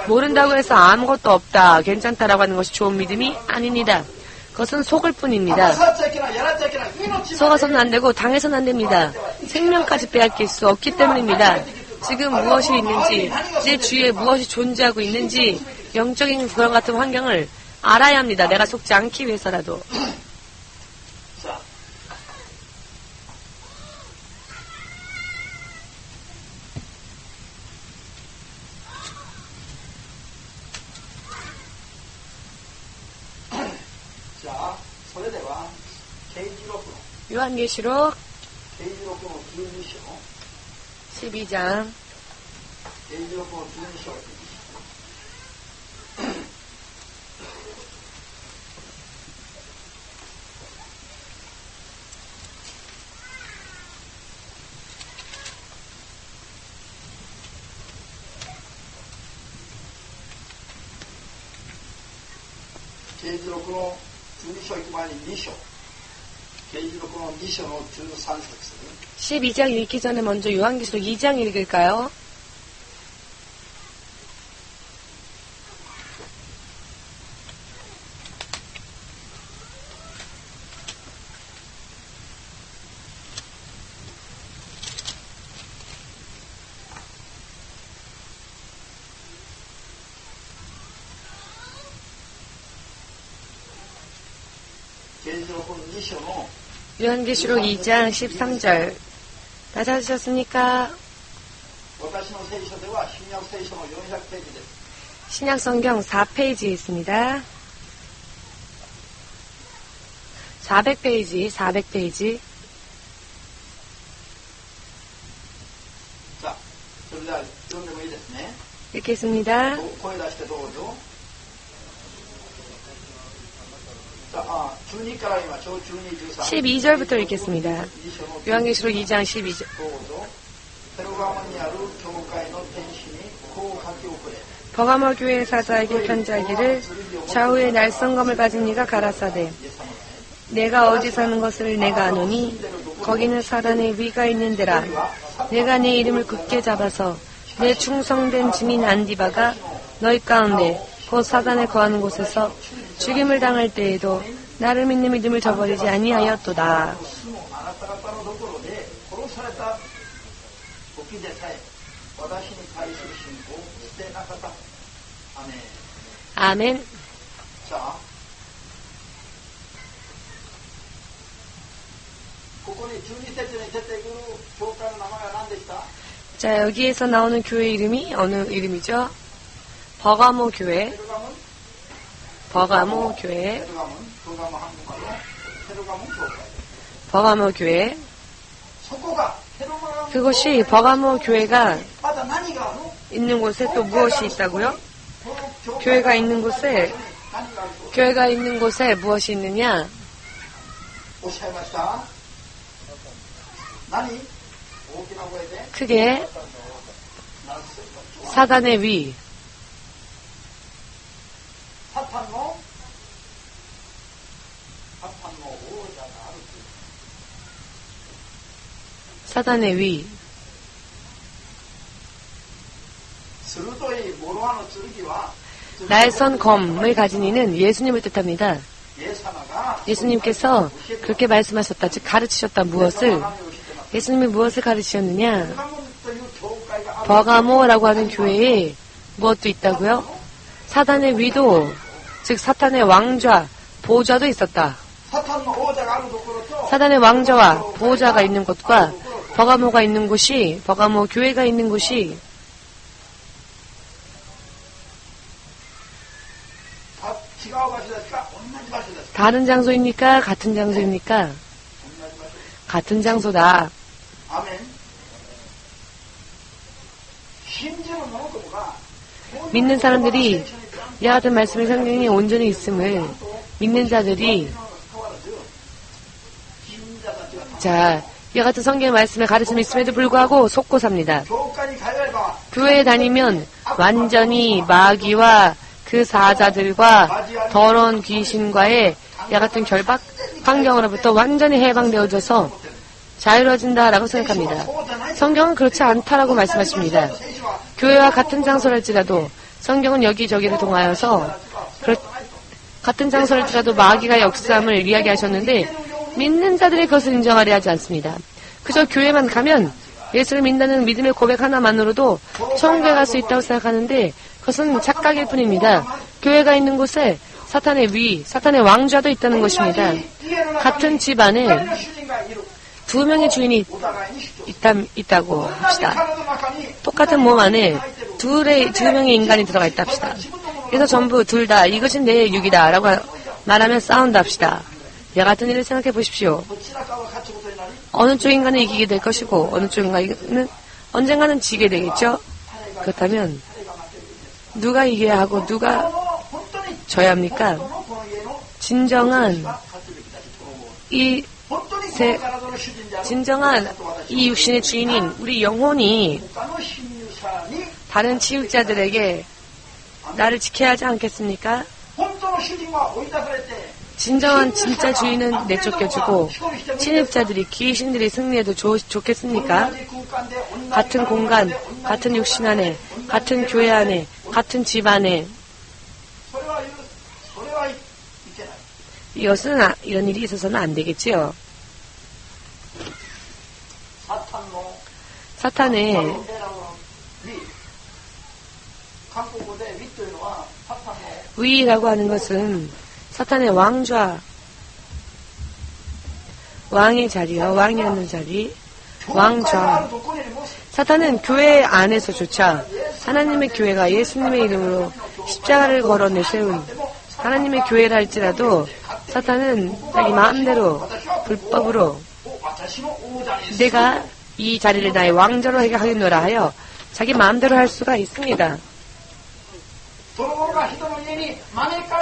모른다고 해서 아무것도 없다, 괜찮다라고 하는 것이 좋은 믿음이 아닙니다. 그것은 속을 뿐입니다. 속아서는 안 되고 당해서는 안 됩니다. 생명까지 빼앗길 수 없기 때문입니다. 지금 무엇이 있는지, 내 주위에 무엇이 존재하고 있는지 영적인 그런 같은 환경을 알아야 합니다. 내가 속지 않기 위해서라도. 요한계시록 12장 啓示録の12章行く前に2章。啓示録の2章の13節。 12장 읽기 전에 먼저 요한계시록 2장 읽을까요? 啓示録2章の 요한계시록 2장 13절. 다 찾으셨습니까? 私の聖書では新約聖書の400ページです。 신약성경 4페이지에 있습니다. 400페이지, 400페이지. さあ、それでは読んでもいいですね。 읽겠습니다. 声出してどうぞ。さあ、12から今、12、13。 12절부터 읽겠습니다. 요한계시록 2장 12절. どうぞ。ペルガモにある教会の天使にこう書き送れ。 버가모 교회 사자에게 편지하기를 좌우에 날성검을 가진 이가 가라사대 내가 어디 사는 것을 내가 아노니 거기는 사단의 위가 있는 데라 내가 내 이름을 굳게 잡아서 내 충성된 증인 안디바가 너희 가운데 곧 사단에 거하는 곳에서 죽임을 당할 때에도 나를 믿는 믿음을 저버리지 아니하였도다. あなた方のところで殺された時でさえ私に対する信仰を捨てなかった。アメン。 아멘. さあ、ここに12節に出てくる教会の名前は何でした？ 자, 여기에서 나오는 교회 이름이 어느 이름이죠? 버가모 교회. ペルガモン 버가모 교회. ペルガモン한국말로ペルガモン教会。 버가모 교회. そこがペルガモン 그곳이 버가모 교회가 まだ何があるの？ 있는 곳에 또 무엇이 있다고요? この教会 교회가 있는 곳에 何があると 교회가 있는 곳에 무엇이 있느냐? おっしゃいました？何？大きな声で 크게 사단의 위, サタンの王者があるという。 사단의 위. 鋭いボロアの剣は 날선 검을 가진 이는 예수님을 뜻합니다. イエス様が 예수님께서 그렇게 말씀하셨다, 즉 가르치셨다. 무엇을? 예수님이 무엇을 가르치셨느냐? という教会がある。 버가모라고 하는 교회에 무엇도 있다고요? 사단의 위도, 즉 사탄의 왕좌, 보좌도 있었다. サタンの王者があるところと 사단의 왕좌와 보호자가 있는 곳과 버가모가 있는 곳이, 버가모 교회가 있는 곳이 違う場所ですか？同じ場所ですか？ 다른 장소입니까? 같은 장소입니까? 同じ場所です。 같은 장소다. アメン。信じる者どもが 믿는 사람들이 이와 같은 말씀의 성경이 온전히 있음을 믿는 자들이 자, 이와 같은 성경의 말씀에 가르침이 있음에도 불구하고 속고 삽니다. 教会に通えば 교회에 다니면 완전히 마귀와 그 사자들과 더러운 귀신과의 이와 같은 결박 환경으로부터 완전히 해방되어져서 자유로워진다라고 생각합니다. 성경은 그렇지 않다라고 말씀하십니다. 교회와 같은 장소랄지라도 성경은 여기저기를 통하여서 같은 장소랄지라도 마귀가 역사함을 이야기하셨는데 믿는 자들이 그것을 인정하려 하지 않습니다. 그저 교회만 가면 예수를 믿는다는 믿음의 고백 하나만으로도 천국에 갈 수 있다고 생각하는데 그것은 착각일 뿐입니다. 교회가 있는 곳에 사탄의 위, 사탄의 왕좌도 있다는 것입니다. 같은 집 안에 두 명의 주인이 있다고 합시다. 똑같은 몸 안에 두 명의 인간이 들어가 있다 합시다. 그래서 전부 둘 다 이것이 내 육이다 라고 말하면 싸운다 합시다. 이와 같은 일을 생각해 보십시오. 어느 쪽 인간은 이기게 될 것이고 어느 쪽 인간은 언젠가는 지게 되겠죠. 그렇다면 누가 이겨야 하고 누가 져야 합니까? 진정한 이 육신의 주인인 우리 영혼이 다른 치육자들에게 나를 지켜야 하지 않겠습니까? 진정한 진짜 주인은 내쫓겨주고 침입자들이 귀신들이 승리해도 좋겠습니까? 같은 공간, 같은 육신 안에, 같은 교회 안에, 같은 집 안에 이것은 이런 일이 있어서는 안 되겠지요. 사탄의 위라고 하는 것은 사탄의 왕좌, 왕의 자리요, 왕이 앉는 자리, 왕좌. 사탄은 교회 안에서조차 하나님의 교회가 예수님의 이름으로 십자가를 걸어 내세운 하나님의 교회라 할지라도 사탄은 자기 마음대로 불법으로 내가 이 자리를 나의 왕좌로 하겠노라 하여 자기 마음대로 할 수가 있습니다.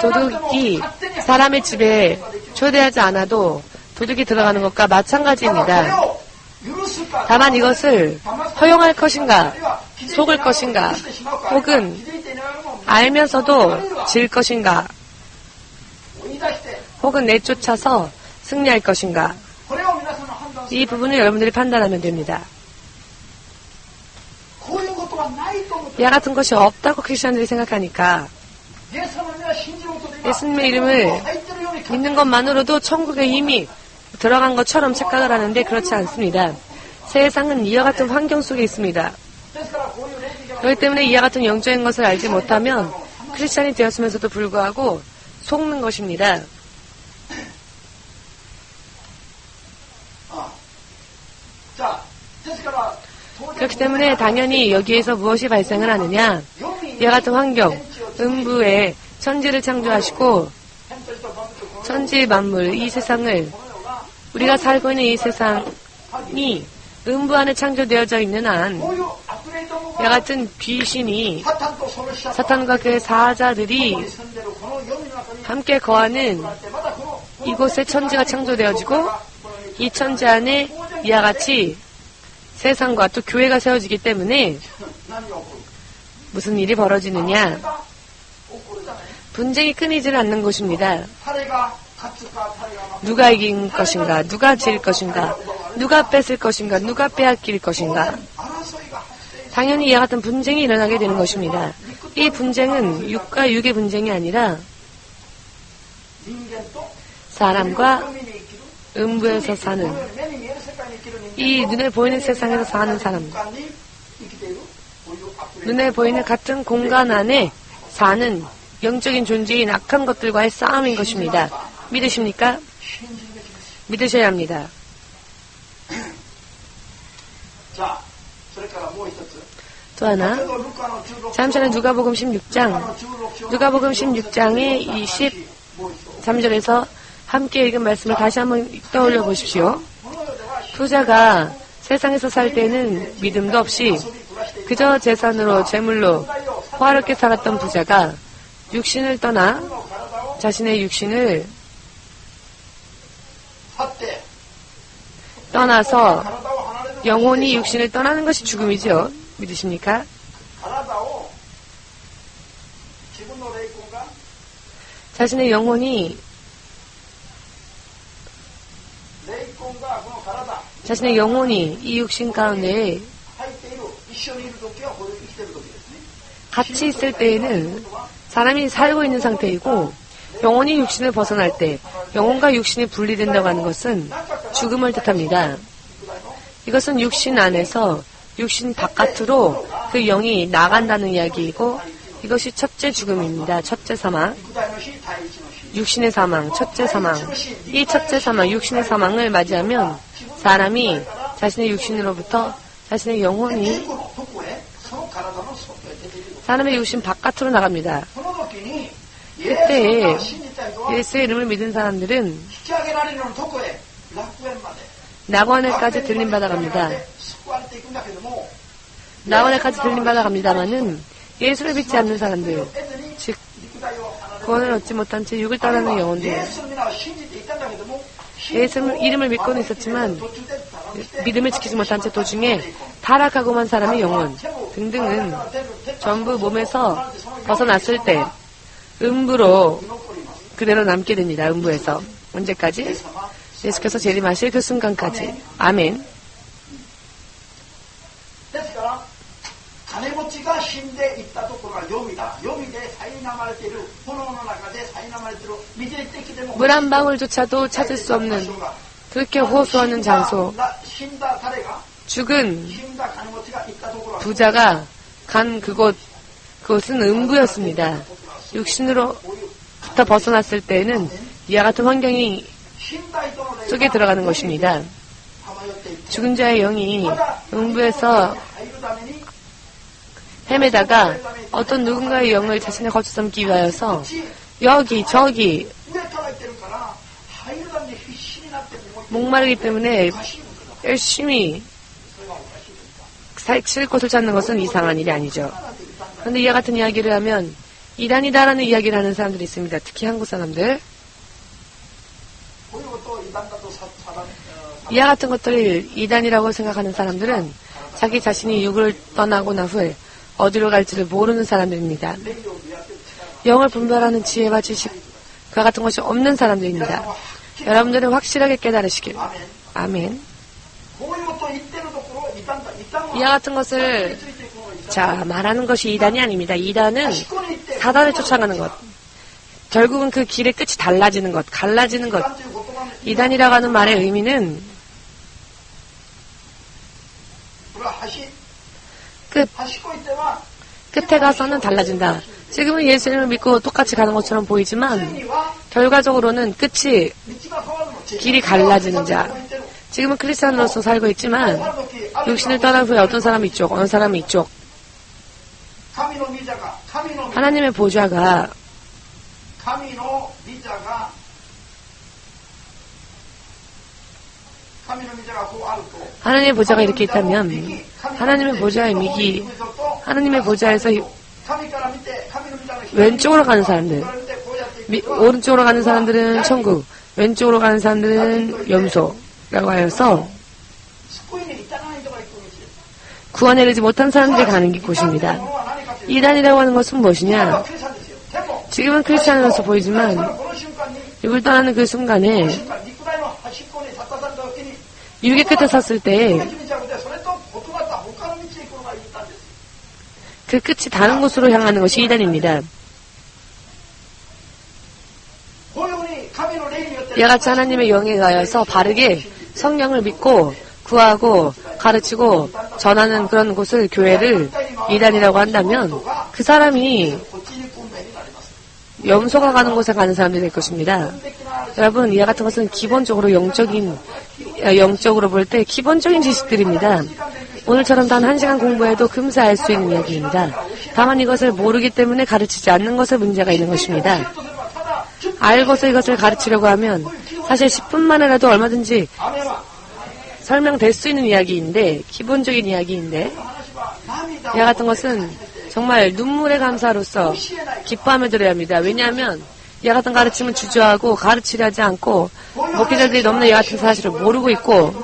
도둑이 사람의 집에 초대하지 않아도 도둑이 들어가는 것과 마찬가지입니다. 다만 이것을 허용할 것인가, 속을 것인가, 혹은 알면서도 질 것인가, 혹은 내쫓아서 승리할 것인가. 이 부분을 여러분들이 판단하면 됩니다. 이와 같은 것이 없다고 크리스천들이 생각하니까 예수님의 이름을 믿는 것만으로도 천국에 이미 들어간 것처럼 착각을 하는데 그렇지 않습니다. 세상은 이와 같은 환경 속에 있습니다. 그렇기 때문에 이와 같은 영적인 것을 알지 못하면 크리스천이 되었으면서도 불구하고 속는 것입니다. 그렇기 때문에 당연히 여기에서 무엇이 발생을 하느냐, 이와 같은 환경, 음부에 천지를 창조하시고 천지 만물, 이 세상을, 우리가 살고 있는 이 세상이 음부 안에 창조되어져 있는 한 이와 같은 귀신이, 사탄과 그의 사자들이 함께 거하는 이곳에 천지가 창조되어지고 이 천지 안에 이와 같이 세상과 또 교회가 세워지기 때문에 무슨 일이 벌어지느냐, 분쟁이 끊이질 않는 것입니다. 누가 이긴 것인가, 누가 질 것인가, 누가 뺏을 것인가, 누가 빼앗길 것인가. 당연히 이와 같은 분쟁이 일어나게 되는 것입니다. 이 분쟁은 육과 육의 분쟁이 아니라 사람과 음부에서 사는, 이 눈에 보이는 세상에서 사는 사람, 눈에 보이는 같은 공간 안에 사는 영적인 존재인 악한 것들과의 싸움인 것입니다. 믿으십니까? 믿으셔야 합니다. 또 하나, 잠시 전에 누가복음 16장의 23절에서 함께 읽은 말씀을 다시 한번 떠올려 보십시오. 부자가 세상에서 살 때는 믿음도 없이 그저 재산으로 재물로 호화롭게 살았던 부자가 육신을 떠나 자신의 육신을 떠나서 영혼이 육신을 떠나는 것이 죽음이죠. 믿으십니까? 자신의 영혼이 이 육신 가운데 같이 있을 때에는 사람이 살고 있는 상태이고, 영혼이 육신을 벗어날 때 영혼과 육신이 분리된다고 하는 것은 죽음을 뜻합니다. 이것은 육신 안에서 육신 바깥으로 그 영이 나간다는 이야기이고, 이것이 첫째 죽음입니다. 첫째 사망, 육신의 사망, 첫째 사망. 이 첫째 사망, 육신의 사망을 맞이하면 사람이 자신의 육신으로부터 자신의 영혼이 사람의 육신 바깥으로 나갑니다. 그때 예수의 이름을 믿은 사람들은 낙원에까지 들림받아갑니다. 낙원에까지 들림받아갑니다마는 예수를 믿지 않는 사람들, 즉 구원을 얻지 못한 채 육을 떠나는 영혼들, 예수 이름을 믿고는 있었지만 믿음을 지키지 못한 채 도중에 타락하고만 사람의 영혼 등등은 전부 몸에서 벗어났을 때 음부로 그대로 남게 됩니다. 음부에서. 언제까지? 예수께서 재림하실 그 순간까지. 아멘. 물 한 방울조차도 찾을 수 없는 그렇게 호소하는 장소, 죽은 부자가 간 그곳은 음부였습니다. 육신으로부터 벗어났을 때에는 이와 같은 환경이 속에 들어가는 것입니다. 죽은 자의 영이 음부에서 헤매다가 어떤 누군가의 영을 자신의 거처 삼기 위하여서 여기 저기 목마르기 때문에 열심히 쉴 곳을 찾는 것은 이상한 일이 아니죠. 그런데 이와 같은 이야기를 하면 이단이다라는 이야기를 하는 사람들이 있습니다. 특히 한국 사람들. 이와 같은 것들을 이단이라고 생각하는 사람들은 자기 자신이 육을 떠나고 난 후에 어디로 갈지를 모르는 사람들입니다. 영을 분별하는 지혜와 지식, 그와 같은 것이 없는 사람들입니다. 여러분들은 확실하게 깨달으시길. 아멘. 이와 같은 것을 말하는 것이 이단이 아닙니다. 이단은 사단을 쫓아가는 것. 결국은 그 길의 끝이 달라지는 것, 갈라지는 것. 이단이라고 하는 말의 의미는 끝에 가서는 달라진다. 지금은 예수님을 믿고 똑같이 가는 것처럼 보이지만 결과적으로는 끝이 길이 갈라지는 자. 지금은 크리스찬으로서 살고 있지만 육신을 떠난 후에 어떤 사람이 이쪽, 어느 사람이 이쪽. 하나님의 보좌가 하나님의 보좌가 이렇게 있다면 하나님의 보좌의 미기, 하나님의 보좌에서 왼쪽으로 가는 사람들, 오른쪽으로 가는 사람들은 천국, 왼쪽으로 가는 사람들은 염소라고 하여서 구원에 이르지 못한 사람들이 가는 곳입니다. 이단이라고 하는 것은 무엇이냐? 지금은 크리스찬으로서 보이지만 육을 떠나는 그 순간에 육의 끝에 섰을 때 그 끝이 다른 곳으로 향하는 것이 이단입니다. 이와 같이 하나님의 영에 의하여서 바르게 성경을 믿고 구하고 가르치고 전하는 그런 곳을, 교회를 이단이라고 한다면 그 사람이 염소가 가는 곳에 가는 사람들이 될 것입니다. 여러분, 이와 같은 것은 기본적으로 영적으로 볼 때 기본적인 지식들입니다. 오늘처럼 단 1시간 공부해도 금세 알 수 있는 이야기입니다. 다만 이것을 모르기 때문에 가르치지 않는 것에 문제가 있는 것입니다. 알고서 이것을 가르치려고 하면 사실 10분만이라도 얼마든지 설명될 수 있는 이야기인데, 기본적인 이야기인데, 이와 같은 것은 정말 눈물의 감사로서 기뻐하며 들어야 합니다. 왜냐하면 이와 같은 가르침은 주저하고 가르치려 하지 않고 목회자들이 너무나 이와 같은 사실을 모르고 있고,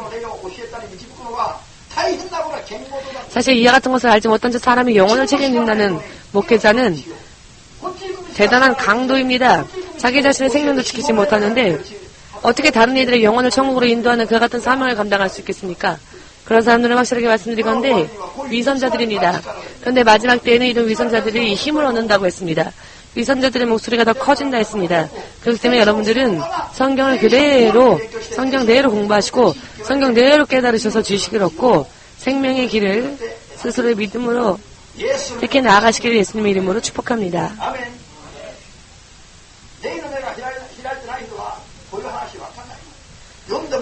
사실 이와 같은 것을 알지 못한 사람이 영혼을 책임진다는 목회자는 대단한 강도입니다. 자기 자신의 생명도 지키지 못하는데 어떻게 다른 이들의 영혼을 천국으로 인도하는 그와 같은 사명을 감당할 수 있겠습니까? 그런 사람들은 확실하게 말씀드리건대 위선자들입니다. 그런데 마지막 때에는 이런 위선자들이 힘을 얻는다고 했습니다. 위선자들의 목소리가 더 커진다 했습니다. 그렇기 때문에 여러분들은 성경을 그대로, 성경대로 공부하시고 성경대로 깨달으셔서 지식을 얻고 생명의 길을 스스로의 믿음으로 이렇게 나아가시기를 예수님의 이름으로 축복합니다.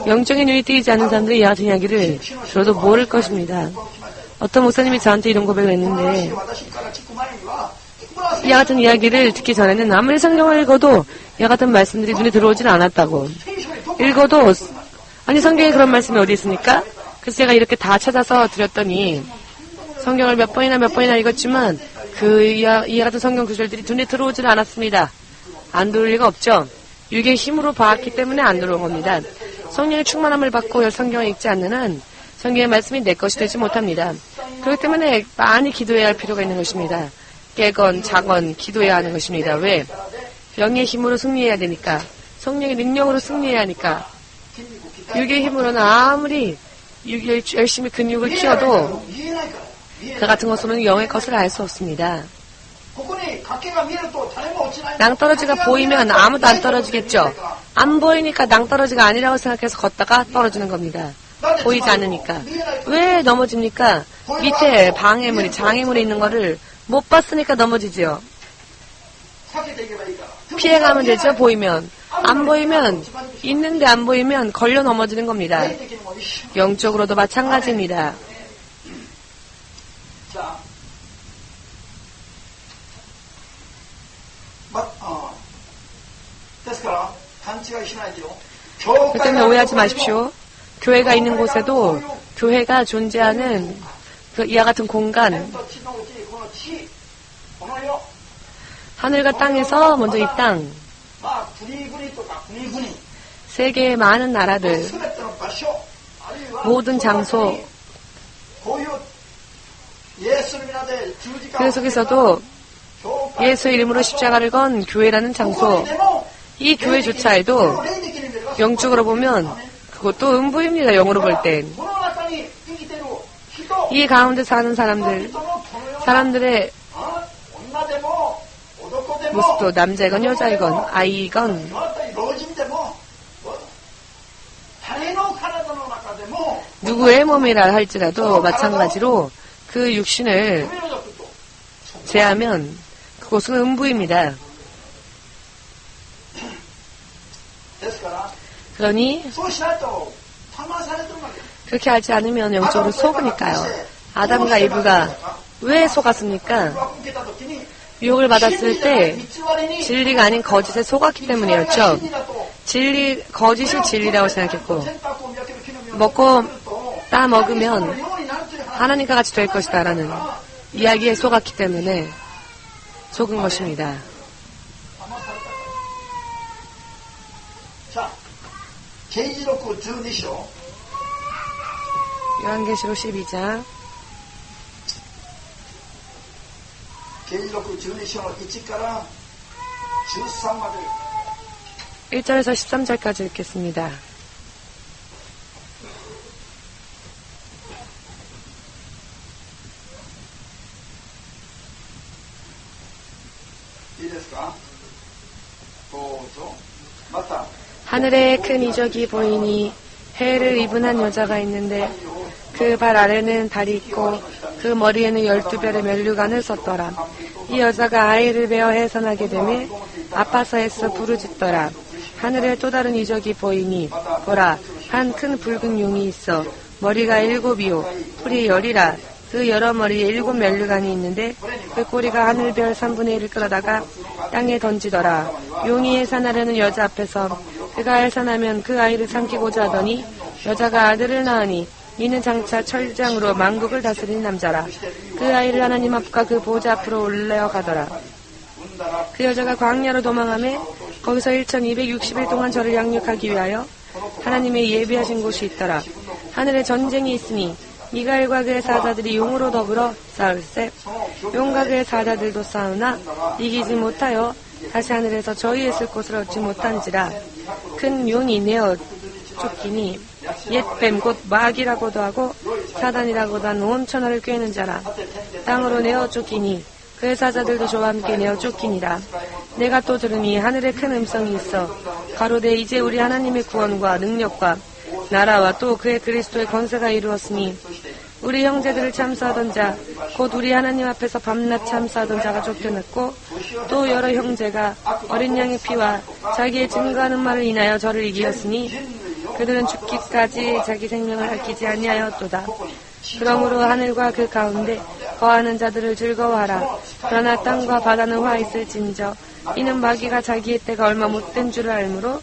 영적인 눈이 뜨이지 않는 사람들이 이와 같은 이야기를 들어도 모를 것입니다. 어떤 목사님이 저한테 이런 고백을 했는데, 이와 같은 이야기를 듣기 전에는 아무리 성경을 읽어도 이와 같은 말씀들이 눈에 들어오지는 않았다고. 읽어도 아니 성경에 그런 말씀이 어디 있습니까? 그래서 제가 이렇게 다 찾아서 드렸더니 성경을 몇 번이나 읽었지만 이와 같은 성경 구절들이 눈에 들어오지는 않았습니다. 안 들어올 리가 없죠. 육의 힘으로 봤기 때문에 안 들어온 겁니다. 성령의 충만함을 받고 성경을 읽지 않는 한 성경의 말씀이 내 것이 되지 못합니다. 그렇기 때문에 많이 기도해야 할 필요가 있는 것입니다. 깨건 자건 기도해야 하는 것입니다. 왜? 영의 힘으로 승리해야 되니까. 성령의 능력으로 승리해야 하니까. 육의 힘으로는 아무리 열심히 근육을 키워도 그 같은 것으로는 영의 것을 알 수 없습니다. 낭떠러지가 보이면 아무도 안 떨어지겠죠. 안 보이니까 낭떠러지가 아니라고 생각해서 걷다가 떨어지는 겁니다. 보이지 않으니까. 왜 넘어집니까? 밑에 장애물이 있는 거를 못 봤으니까 넘어지지요. 피해가면 되죠. 보이면. 안 보이면 있는데 안 보이면 걸려 넘어지는 겁니다. 霊的にも一緒。 영적으로도 마찬가지입니다. 자,ですから勘違いしないでよ。 그 때문에 오해하지 마십시오. 교회가 있는 곳에도 교회가 존재하는 그 이와 같은 공간, 하늘과 땅에서 먼저 이 땅, 세계의 많은 나라들, 모든 장소, 그 속에서도 예수의 이름으로 십자가를 건 교회라는 장소, 이 교회조차에도 영적으로 보면 그것도 음부입니다. 영으로 볼 땐. 이 가운데 사는 사람들의 모습도 남자이건 여자이건 아이건 누구의 몸이라 할지라도 마찬가지로 그 육신을 제하면 그곳은 음부입니다. 그러니 그렇게 하지 않으면 영적으로 속으니까요. 아담과 이브가 왜 속았습니까? 유혹을 받았을 때 진리가 아닌 거짓에 속았기 때문이었죠. 거짓이 진리라고 생각했고 먹고 따먹으면 하나님과 같이 될 것이다 라는 이야기에 속았기 때문에 속은 것입니다. 요한계시록 12장 1절에서 13절까지 읽겠습니다. 하늘에 큰 이적이 보이니 해를 입은 한 여자가 있는데 그 발 아래는 달이 있고 그 머리에는 12별의 면류관을 썼더라. 이 여자가 아이를 베어 해산하게 되매 아파서 애써 부르짖더라. 하늘에 또 다른 이적이 보이니 보라 한 큰 붉은 용이 있어 머리가 7이요 풀이 10이라. 그 여러 머리에 7 면류관이 있는데 그 꼬리가 하늘별 3분의 1을 끌어다가 땅에 던지더라. 용이 해산하려는 여자 앞에서 그가 해산하면 그 아이를 삼키고자 하더니 여자가 아들을 낳으니 이는 장차 철장으로 만국을 다스리는 남자라. 그 아이를 하나님 앞과 그 보좌 앞으로 올라가더라. 그 여자가 광야로 도망하며 거기서 1260일 동안 저를 양육하기 위하여 하나님의 예비하신 곳이 있더라. 하늘에 전쟁이 있으니 미가엘과 그의 사자들이 용으로 더불어 싸울세. 용과 그의 사자들도 싸우나 이기지 못하여 다시 하늘에서 저희의 있을 곳을 얻지 못한지라. 큰 용이 내어 쫓기니 옛 뱀 곧 마귀라고도 하고 사단이라고도 하는 온 천하를 꿰는 자라. 땅으로 내어 쫓기니 그의 사자들도 저와 함께 내어 쫓기니라. 내가 또 들으니 하늘에 큰 음성이 있어 가로되 이제 우리 하나님의 구원과 능력과 나라와 또 그의 그리스도의 권세가 이루었으니 우리 형제들을 참수하던 자 곧 우리 하나님 앞에서 밤낮 참수하던 자가 쫓겨났고 또 여러 형제가 어린 양의 피와 자기의 증거하는 말을 인하여 저를 이기었으니 그들은 죽기까지 자기 생명을 아끼지 아니하였도다. 그러므로 하늘과 그 가운데 거하는 자들을 즐거워하라. 그러나 땅과 바다는 화 있을진저 이는 마귀가 자기의 때가 얼마 못된 줄을 알므로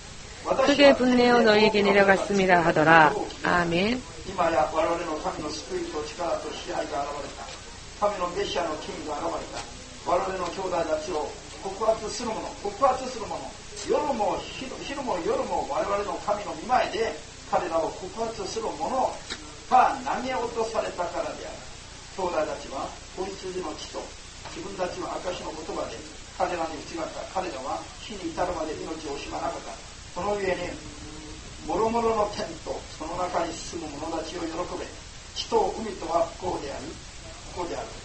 크게 분내어 너희에게 내려갔음이라 하더라. 아멘. 今や我々の神の救いと力と支配が現れた。神のメシアの権威が現れた。我々の兄弟たちを告発する者、夜も昼も夜も我々の神の御前で彼らを告発する者が投げ落とされたからである。兄弟たちは子羊の血と自分たちの証の言葉で彼らに打ち勝った。彼らは死に至るまで命を惜しまなかった。そのゆえにもろもろの天とその中に住む者たちを喜べ。地と海とは不幸である。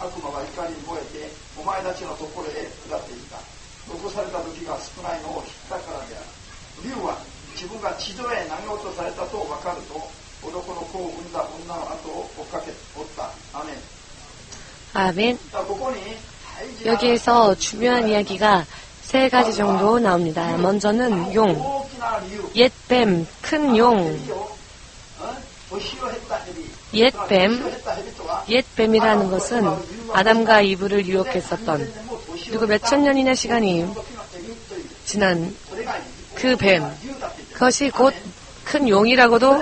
悪魔は怒りに燃えてお前たちのところへ下っていった。残された時が少ないのを知ったからである。竜は自分が地上へ投げ落とされたと分かると男の子を産んだ女の後を追っかけおった。アメン。 아멘. 여기에서 중요한 이야기가 세 가지 정도 나옵니다. 먼저는 용. 옛뱀, 큰 용, 옛뱀, 옛뱀이라는 것은 아담과 이브를 유혹했었던, 그리고 몇천 년이나 시간이 지난 그 뱀, 그것이 곧 큰 용이라고도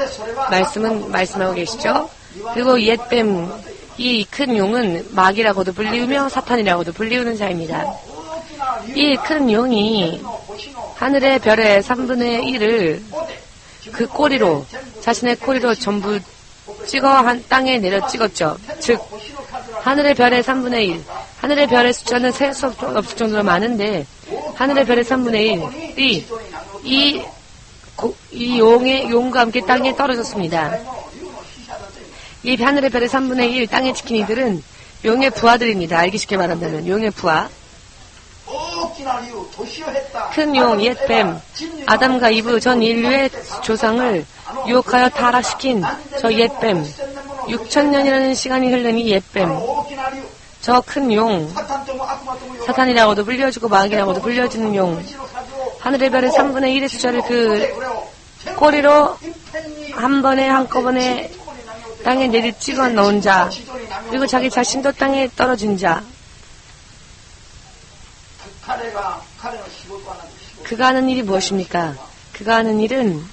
말씀하고 계시죠. 그리고 옛뱀, 이 큰 용은 마귀라고도 불리우며 사탄이라고도 불리우는 자입니다. 이 큰 용이 하늘의 별의 3분의 1을 그 꼬리로, 자신의 꼬리로 전부 땅에 내려 찍었죠. 즉, 하늘의 별의 3분의 1, 하늘의 별의 숫자는 셀 수 없을 정도로 많은데, 하늘의 별의 3분의 1이 이 용과 함께 땅에 떨어졌습니다. 이 하늘의 별의 3분의 1 땅에 찍힌 이들은 용의 부하들입니다. 알기 쉽게 말한다면 용의 부하. 큰 용, 옛뱀, 아담과 이브 전 인류의 조상을 유혹하여 타락시킨 저 옛뱀, 6,000년이라는 시간이 흐른 이 옛뱀, 저 큰 용, 사탄이라고도 불려주고 마귀라고도 불려지는 용, 하늘의 별의 3분의 1의 숫자를 그 꼬리로 한꺼번에 땅에 내리 찍어 넣은 자, 그리고 자기 자신도 땅에 떨어진 자, 그가 하는 일이 무엇입니까? 그가 하는 일은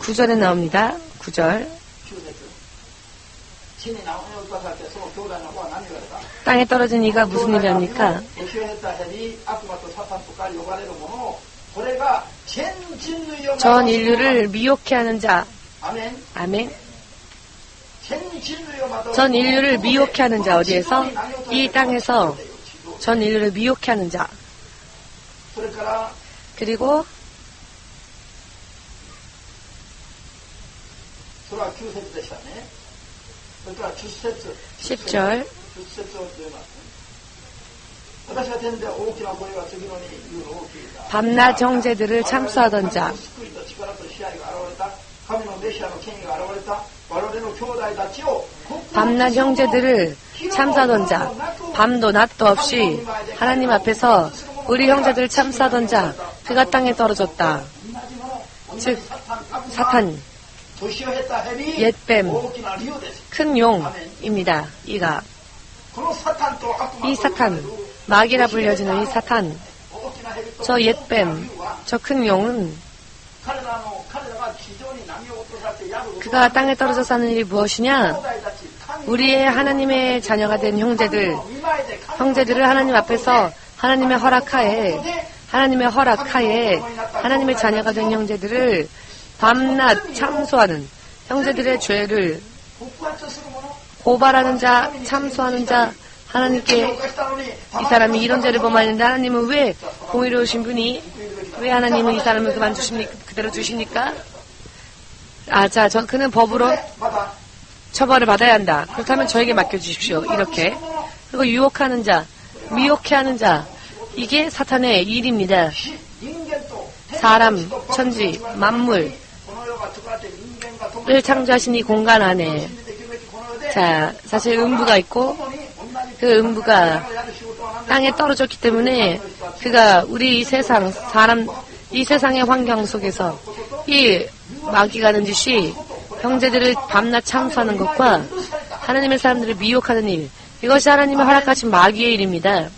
9절에 나옵니다. 9절. 땅에 떨어진 이가 무슨 일을 합니까? 전 인류를 미혹해 하는 자. 아멘. 전 인류를 미혹해 하는 자. 어디에서? 이 땅에서 전 인류를 미혹해 하는 자. 그리고 10절. 밤낮 형제들을 참수하던 자. 밤낮 형제들을 참수하던 자. 밤도 낮도 없이 하나님 앞에서 우리 형제들을 참수하던 자. 그가 땅에 떨어졌다. 즉 사탄, 옛뱀, 큰 용입니다. 이가 이 사탄, 마귀라 불려지는 이 사탄, 저 옛뱀, 저 큰 용은 그가 땅에 떨어져서 하는 일이 무엇이냐? 우리의 하나님의 자녀가 된 형제들을 하나님 앞에서 하나님의 허락하에 하나님의 자녀가 된 형제들을 밤낮 참수하는, 형제들의 죄를 고발하는 자, 참수하는 자, 하나님께 이 사람이 이런 죄를 범하는데 하나님은 왜 공의로우신 분이 왜 하나님은 이 사람을 그대로 두십니까? 그는 법으로 처벌을 받아야 한다. 그렇다면 저에게 맡겨주십시오. 이렇게. 그리고 유혹하는 자, 미혹해 하는 자, 이게 사탄의 일입니다. 사람, 천지, 만물을 창조하신 이 공간 안에 사실 음부가 있고 그 음부가 땅에 떨어졌기 때문에 그가 우리 이 세상, 이 세상의 환경 속에서 이 마귀가 하는 짓이 형제들을 밤낮 참수하는 것과 하나님의 사람들을 미혹하는 일, 이것이 하나님의 허락하신 마귀의 일입니다.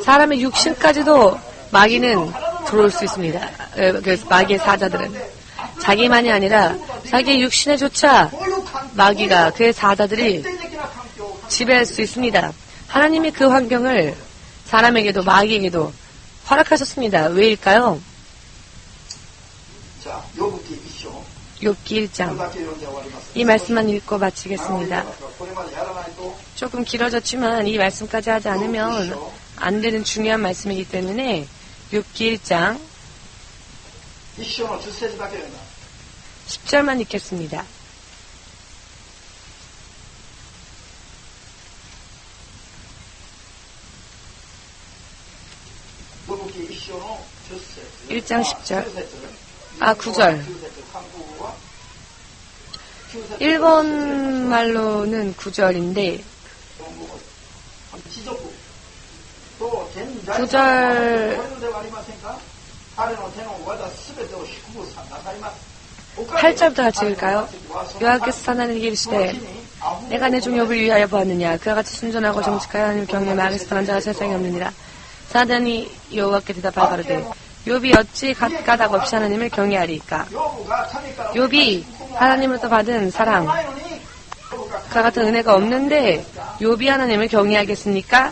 사람의 육신까지도 마귀는 들어올 수 있습니다. 그래서 마귀의 사자들은 자기만이 아니라 자기의 육신에조차 마귀가, 그의 사자들이 지배할 수 있습니다. 하나님이 그 환경을 사람에게도 마귀에게도 허락하셨습니다. 왜일까요? 욥기 1장. 이 말씀만 읽고 마치겠습니다. 조금 길어졌지만 이 말씀까지 하지 않으면 안 되는 중요한 말씀이기 때문에 욥기 1장 10절만 읽겠습니다. 욥기 1장 10절. 9절. 일본 말로는 9절인데 9절 8절부터 같이 읽을까요? 여호와께서 하나님에게 이르시되 내가 내 종 욥을 위하여 보았느냐 그와 같이 순전하고 정직하여 하나님을 경외하며 악에서 떠난 자가 세상에 없느니라. 사단이 여호와께 대답하여 가로되 욥이 어찌 까닭 없이 하나님을 경외하리이까. 욥이 하나님으로부터 받은 사랑 그와 같은 은혜가 없는데 욥이 하나님을 경외하겠습니까?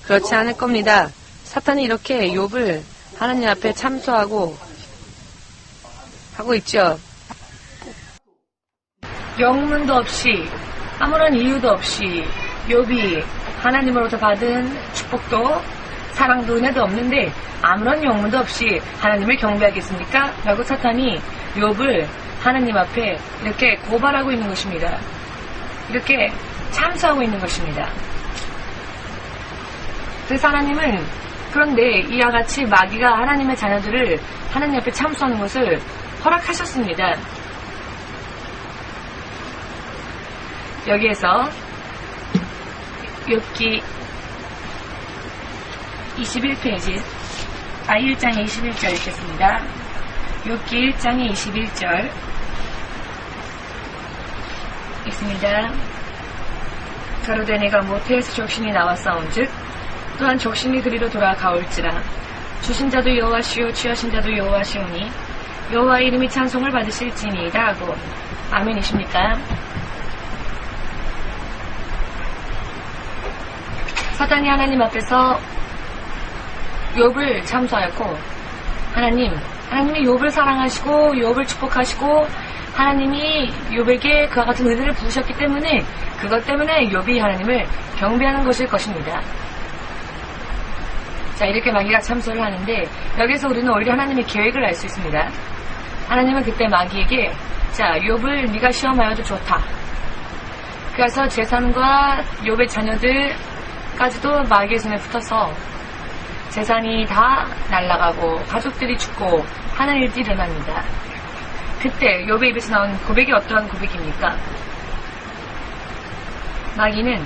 그렇지 않을 겁니다. 사탄이 이렇게 욥을 하나님 앞에 참소하고 하고 있죠. 영문도 없이 아무런 이유도 없이 욥이 하나님으로부터 받은 축복도 사랑도 은혜도 없는데 아무런 영문도 없이 하나님을 경배하겠습니까? 라고 사탄이 욥을 하나님 앞에 이렇게 고발하고 있는 것입니다. 이렇게 참소하고 있는 것입니다. 그래서 하나님은 그런데 이와 같이 마귀가 하나님의 자녀들을 하나님 앞에 참소하는 것을 허락하셨습니다. 여기에서 욥기 21페이지 1장의 21절 읽겠습니다. 욥기 1장의 21절 있습니다. 가로되 내가 모태에서 족신이 나왔사온즉 또한 족신이 그리로 돌아가올지라. 주신 자도 여호와시오 취하신 자도 여호와시오니 여호와의 이름이 찬송을 받으실지니이다 하고 아멘이십니까? 사단이 하나님 앞에서 욥을 참소하였고 하나님이 욥을 사랑하시고 욥을 축복하시고 하나님이 욥에게 그와 같은 은혜를 부으셨기 때문에 그것 때문에 욥이 하나님을 경배하는 것일 것입니다. 자, 이렇게 마귀가 참소를 하는데 여기서 우리는 오히려 하나님의 계획을 알 수 있습니다. 하나님은 그때 마귀에게 자, 욥을 네가 시험하여도 좋다. 그래서 재산과 욥의 자녀들까지도 마귀의 손에 붙어서 재산이 다 날아가고 가족들이 죽고 하는 일들이 일어납니다. 그때 욥의 입에서 나온 고백이 어떠한 고백입니까? 마귀는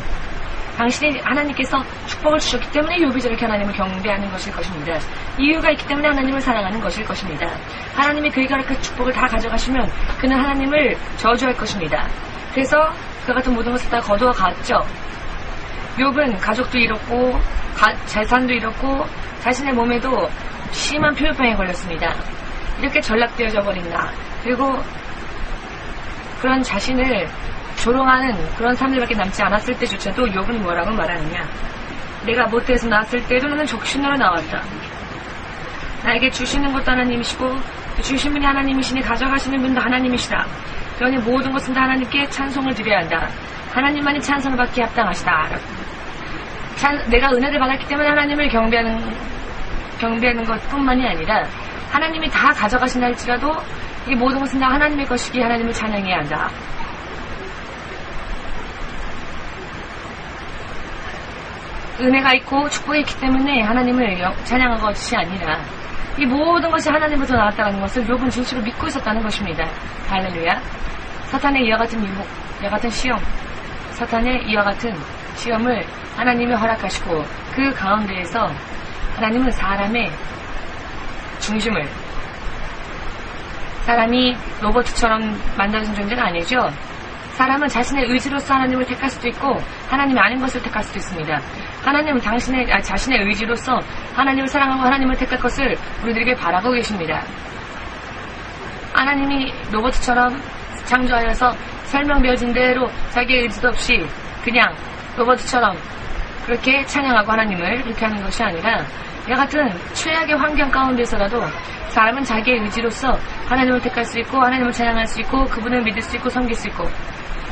당신이 하나님께서 축복을 주셨기 때문에 욥이 저렇게 하나님을 경배하는 것일 것입니다. 이유가 있기 때문에 하나님을 사랑하는 것일 것입니다. 하나님이 그에게 그 축복을 다 가져가시면 그는 하나님을 저주할 것입니다. 그래서 그 같은 모든 것을 다 거두어 갔죠. 욥은 가족도 잃었고 재산도 잃었고 자신의 몸에도 심한 피부병에 걸렸습니다. 이렇게 전락되어져 버린 나 그리고 그런 자신을 조롱하는 그런 사람들밖에 남지 않았을 때조차도 욥은 뭐라고 말하느냐. 내가 모태에서 나왔을 때도 나는 족신으로 나왔다. 나에게 주시는 것도 하나님이시고 주신 분이 하나님이시니 가져가시는 분도 하나님이시다. 그러니 모든 것은 다 하나님께 찬송을 드려야 한다. 하나님만이 찬송을 받기에 합당하시다. 내가 은혜를 받았기 때문에 하나님을 경배하는 것뿐만이 아니라 하나님이 다 가져가신다 할지라도 이 모든 것은 다 하나님의 것이기에 하나님을 찬양해야 한다. 은혜가 있고 축복이 있기 때문에 하나님을 찬양한 것이 아니라 이 모든 것이 하나님으로부터 나왔다는 것을 욥은 진실로 믿고 있었다는 것입니다. 할렐루야. 사탄의 이와 같은 유혹, 이와 같은 시험, 사탄의 이와 같은 시험을 하나님이 허락하시고 그 가운데에서 하나님은 사람의 중심을 사람이 로봇처럼 만들어진 존재가 아니죠. 사람은 자신의 의지로서 하나님을 택할 수도 있고 하나님이 아닌 것을 택할 수도 있습니다. 하나님은 자신의 의지로서 하나님을 사랑하고 하나님을 택할 것을 우리들에게 바라고 계십니다. 하나님이 로봇처럼 창조하여서 설명되어진 대로 자기의 의지도 없이 그냥 로봇처럼 그렇게 찬양하고 하나님을 그렇게 하는 것이 아니라 이와 같은 최악의 환경 가운데서라도 사람은 자기의 의지로서 하나님을 택할 수 있고 하나님을 찬양할 수 있고 그분을 믿을 수 있고 섬길 수 있고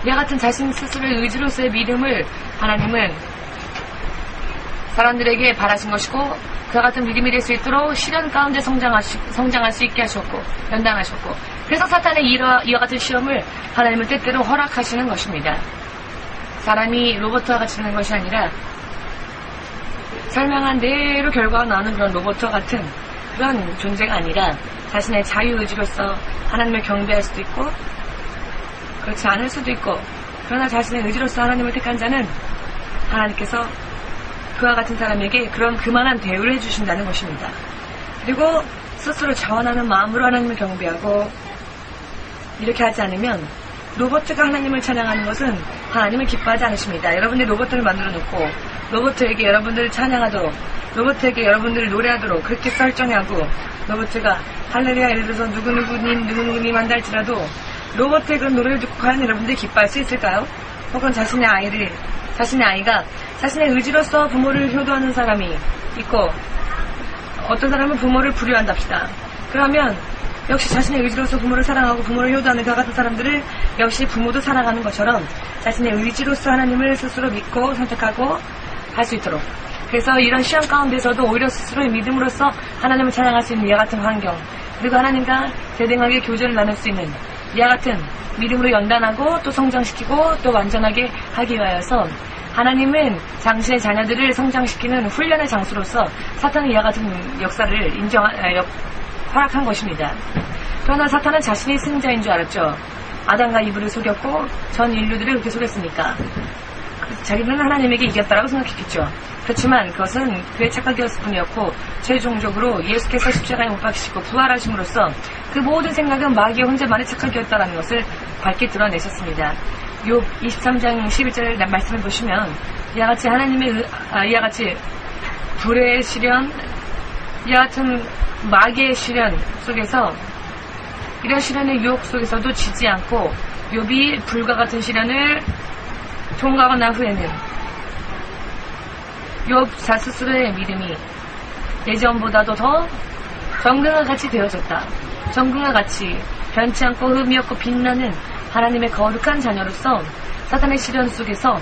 이와 같은 자신 스스로의 의지로서의 믿음을 하나님은 사람들에게 바라신 것이고 그와 같은 믿음이 될 수 있도록 시련 가운데 성장할 수 있게 하셨고 연단하셨고 그래서 사탄의 이와 같은 시험을 하나님은 때때로 허락하시는 것입니다. 사람이 로봇과 같이 되는 것이 아니라 설명한 대로 결과가 나오는 그런 로봇과 같은 그런 존재가 아니라 자신의 자유의지로서 하나님을 경배할 수도 있고 그렇지 않을 수도 있고 그러나 자신의 의지로서 하나님을 택한 자는 하나님께서 그와 같은 사람에게 그런 그만한 대우를 해주신다는 것입니다. 그리고 스스로 자원하는 마음으로 하나님을 경배하고 이렇게 하지 않으면 로버트가 하나님을 찬양하는 것은 하나님을 기뻐하지 않으십니다. 여러분들이 로버트를 만들어 놓고 로버트에게 여러분들을 찬양하도록, 로버트에게 여러분들을 노래하도록 그렇게 설정하고, 로버트가 할렐루야 예를 들어서 누구누구님 한다 할지라도 로버트의 그런 노래를 듣고 과연 여러분들이 기뻐할 수 있을까요? 혹은 자신의 아이가 자신의 의지로서 부모를 효도하는 사람이 있고, 어떤 사람은 부모를 불효한답시다. 그러면 역시 자신의 의지로서 부모를 사랑하고 부모를 효도하는 그와 같은 사람들을 역시 부모도 사랑하는 것처럼 자신의 의지로서 하나님을 스스로 믿고 선택하고 할 수 있도록, 그래서 이런 시험 가운데서도 오히려 스스로의 믿음으로써 하나님을 찬양할 수 있는 이와 같은 환경, 그리고 하나님과 대등하게 교제를 나눌 수 있는 이와 같은 믿음으로 연단하고 또 성장시키고 또 완전하게 하기 위하여서 하나님은 당신의 자녀들을 성장시키는 훈련의 장소로서 사탄의 이와 같은 역사를 허락한 것입니다. 그러나 사탄은 자신이 승자인 줄 알았죠. 아담과 이브를 속였고 전 인류들을 그렇게 속였으니까 자기는 하나님에게 이겼다라고 생각했겠죠. 그렇지만 그것은 그의 착각이었을 뿐이었고, 최종적으로 예수께서 십자가에 못 박히시고 부활하심으로써 그 모든 생각은 마귀의 혼자만의 착각이었다라는 것을 밝게 드러내셨습니다. 욥 23장 11절 말씀을 보시면 이와 같이 이와 같이 불의 시련, 이와 같은 마귀의 시련 속에서, 이런 시련의 유혹 속에서도 지지 않고 욥이 불과 같은 시련을 통과하고 난 후에는 욥 스스로의 믿음이 예전보다도 더 정금과 같이 되어졌다. 정금과 같이 변치 않고 흠이 없고 빛나는 하나님의 거룩한 자녀로서 사탄의 시련 속에서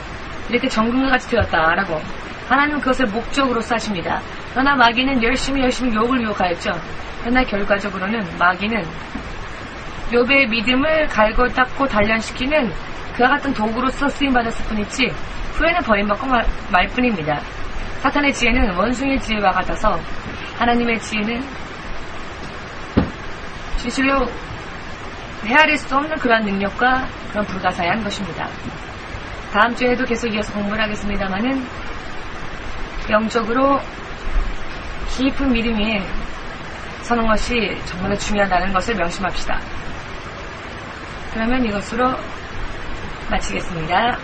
이렇게 정금과 같이 되었다라고 하나님은 그것을 목적으로서 하십니다. 그러나 마귀는 열심히 욥을 유혹하였죠. 그러나 결과적으로는 마귀는 욥의 믿음을 갈고 닦고 단련시키는 그와 같은 도구로서 쓰임받았을 뿐이지 후에는 버림받고 말 뿐입니다. 사탄의 지혜는 원숭이의 지혜와 같아서 하나님의 지혜는 진실로 헤아릴 수 없는 그러한 능력과 그런 불가사의한 것입니다. 다음 주에도 계속 이어서 공부를 하겠습니다만은 영적으로 깊은 믿음 위에 서는 것이 정말 중요하다는 것을 명심합시다. 그러면 이것으로 마치겠습니다.